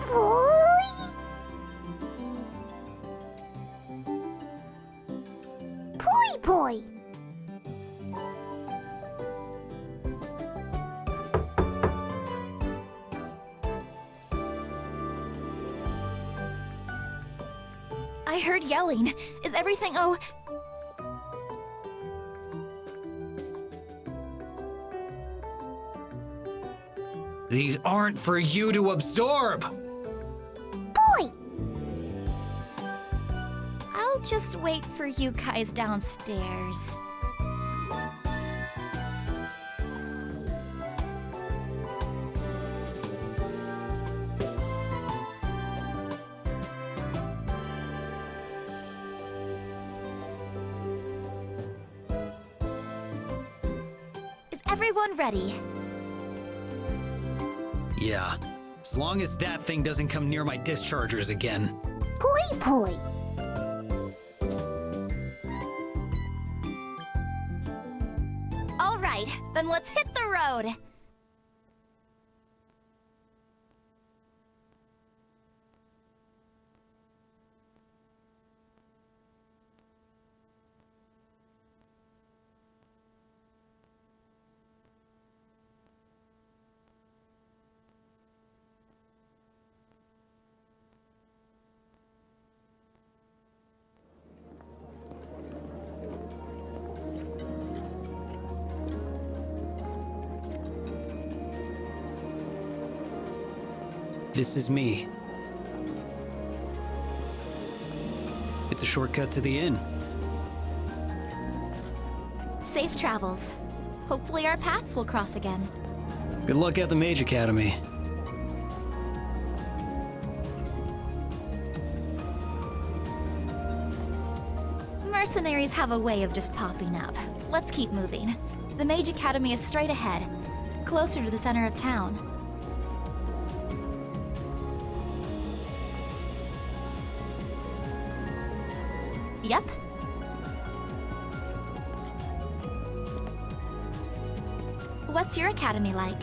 Poi! Poi poi! I heard yelling. Is everything oh? These aren't for you to absorb! Poi! I'll just wait for you guys downstairs. Is everyone ready? Yeah, as long as that thing doesn't come near my dischargers again. Poi poi! All right, then let's hit the road. This is me. It's a shortcut to the inn. Safe travels. Hopefully our paths will cross again. Good luck at the Mage Academy. Mercenaries have a way of just popping up. Let's keep moving. The Mage Academy is straight ahead, closer to the center of town. Yep. What's your academy like?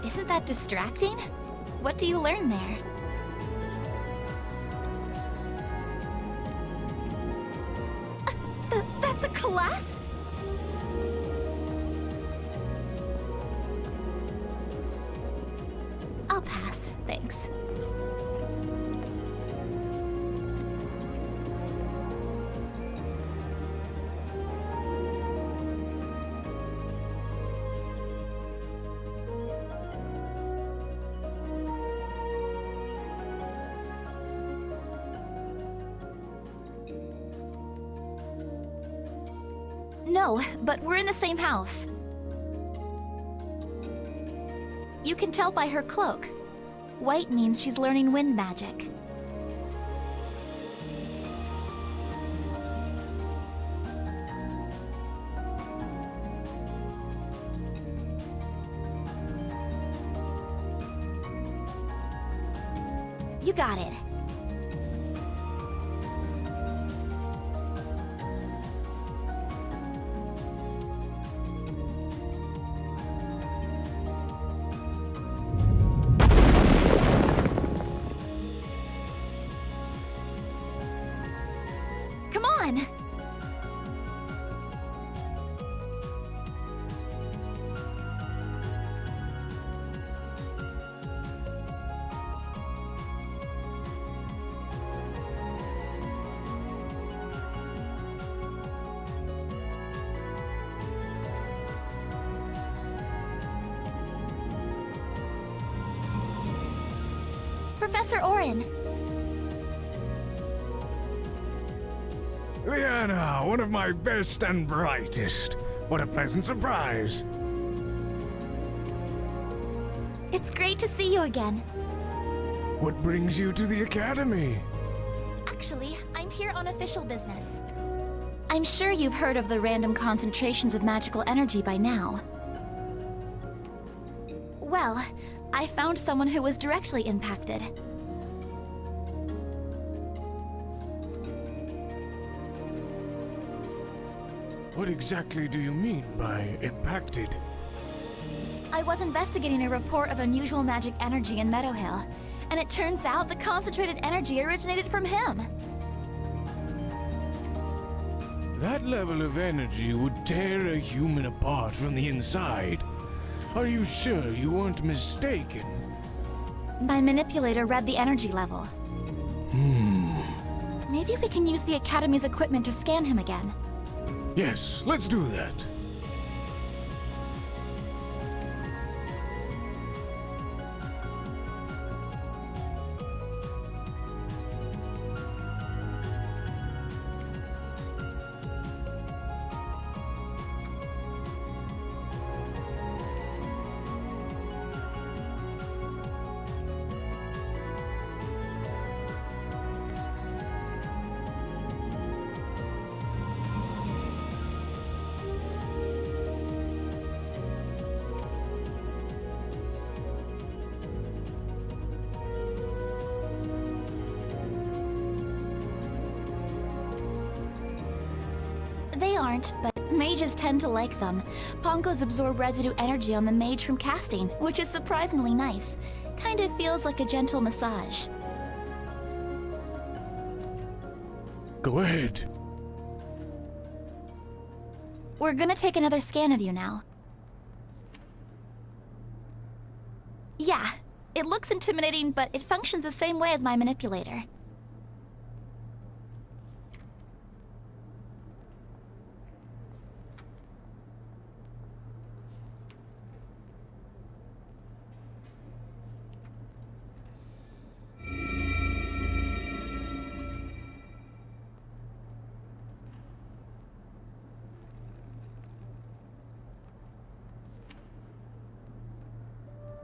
Isn't that distracting? What do you learn there? That's a class? I'll pass, thanks. No, but we're in the same house. You can tell by her cloak. White means she's learning wind magic. You got it. on! Professor Orin. Liana, one of my best and brightest. What a pleasant surprise. It's great to see you again. What brings you to the Academy? Actually, I'm here on official business. I'm sure you've heard of the random concentrations of magical energy by now. Well, I found someone who was directly impacted. What exactly do you mean by impacted? I was investigating a report of unusual magic energy in Meadowhill, and it turns out the concentrated energy originated from him. That level of energy would tear a human apart from the inside. Are you sure you weren't mistaken? My manipulator read the energy level. Maybe we can use the Academy's equipment to scan him again. Yes, let's do that. They aren't, but mages tend to like them. Pongos absorb residue energy on the mage from casting, which is surprisingly nice. Kind of feels like a gentle massage. Go ahead. We're gonna take another scan of you now. Yeah, it looks intimidating, but it functions the same way as my manipulator.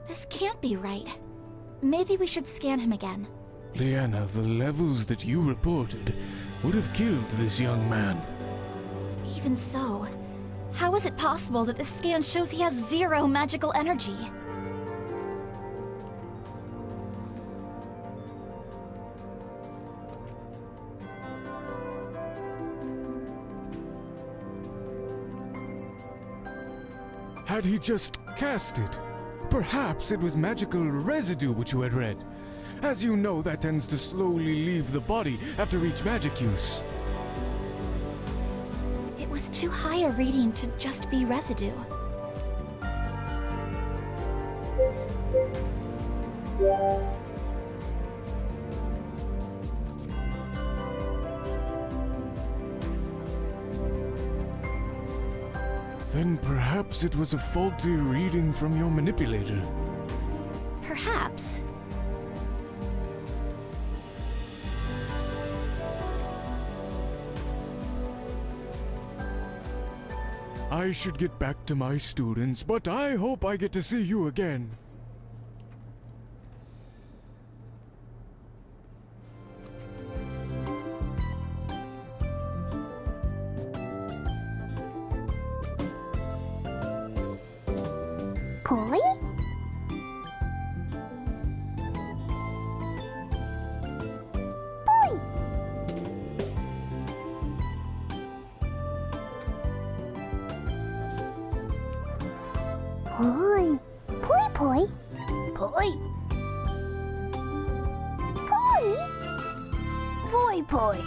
This can't be right. Maybe we should scan him again. Liana, the levels that you reported would have killed this young man. Even so, how is it possible that this scan shows he has 0 magical energy? Had he just cast it? Perhaps it was magical residue which you had read. As you know, that tends to slowly leave the body after each magic use. It was too high a reading to just be residue. Then perhaps it was a faulty reading from your manipulator. Perhaps. I should get back to my students, but I hope I get to see you again. Poi? Poi! Poi! Poi poi! Poi! Poi! Poi poi!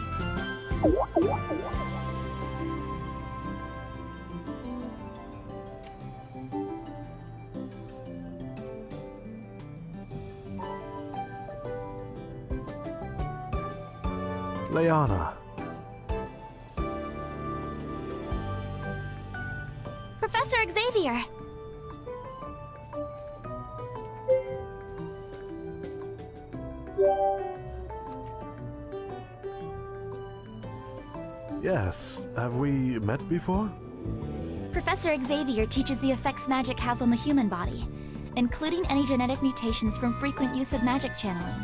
Leanna, Professor Xavier! yes, have we met before? Professor Xavier teaches the effects magic has on the human body, including any genetic mutations from frequent use of magic channeling.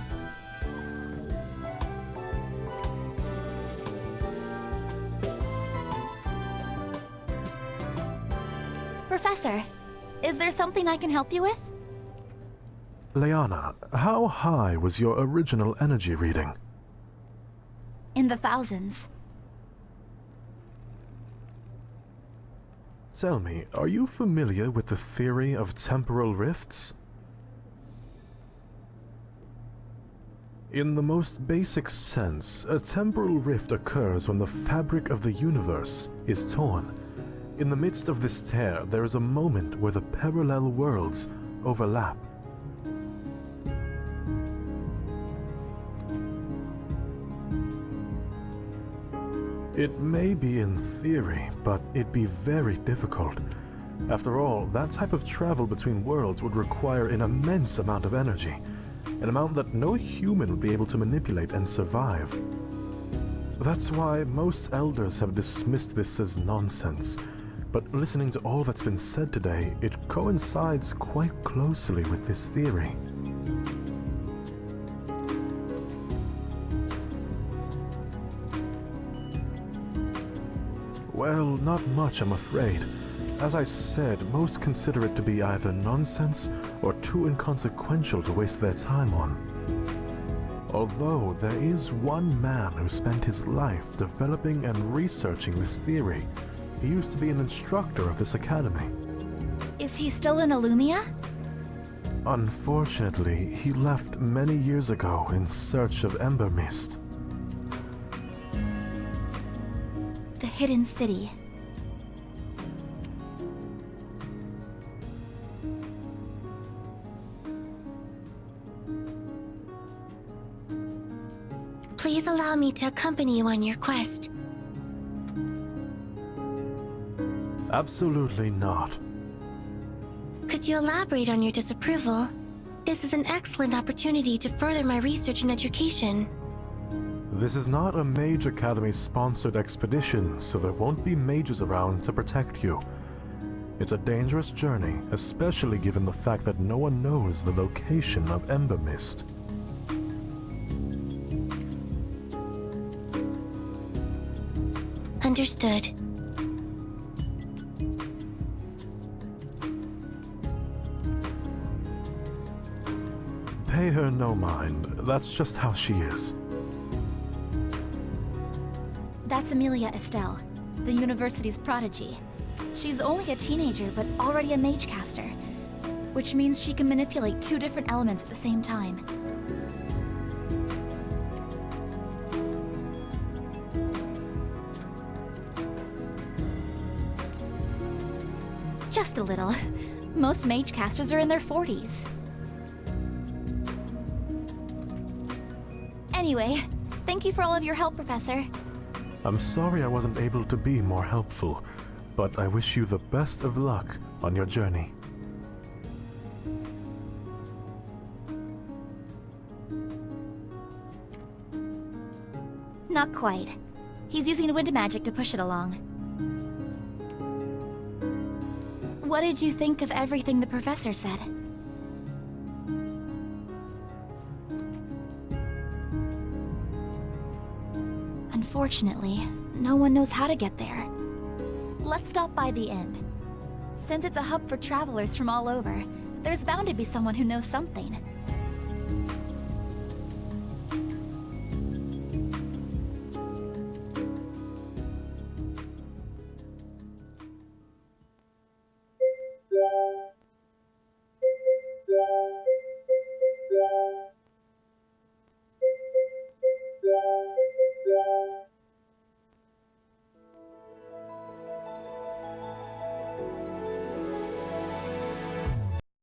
Professor, is there something I can help you with? Leanna, how high was your original energy reading? In the thousands. Tell me, are you familiar with the theory of temporal rifts? In the most basic sense, a temporal rift occurs when the fabric of the universe is torn. In the midst of this tear, there is a moment where the parallel worlds overlap. It may be in theory, but it'd be very difficult. After all, that type of travel between worlds would require an immense amount of energy, an amount that no human would be able to manipulate and survive. That's why most elders have dismissed this as nonsense. But listening to all that's been said today, it coincides quite closely with this theory. Well, not much, I'm afraid. As I said, most consider it to be either nonsense or too inconsequential to waste their time on. Although there is one man who spent his life developing and researching this theory. He used to be an instructor of this academy. Is he still in Illumia? Unfortunately, he left many years ago in search of Ember Mist. The Hidden City. Please allow me to accompany you on your quest. Absolutely not. Could you elaborate on your disapproval? This is an excellent opportunity to further my research and education. This is not a Mage Academy sponsored expedition, so there won't be mages around to protect you. It's a dangerous journey, especially given the fact that no one knows the location of Ember Mist. Understood. Pay her no mind. That's just how she is. That's Amelia Estelle, the university's prodigy. She's only a teenager, but already a mage caster, which means she can manipulate two different elements at the same time. Just a little. Most mage casters are in their 40s. Anyway, thank you for all of your help, Professor. I'm sorry I wasn't able to be more helpful, but I wish you the best of luck on your journey. Not quite. He's using wind magic to push it along. What did you think of everything the professor said? Unfortunately, no one knows how to get there. Let's stop by the inn. Since it's a hub for travelers from all over, there's bound to be someone who knows something.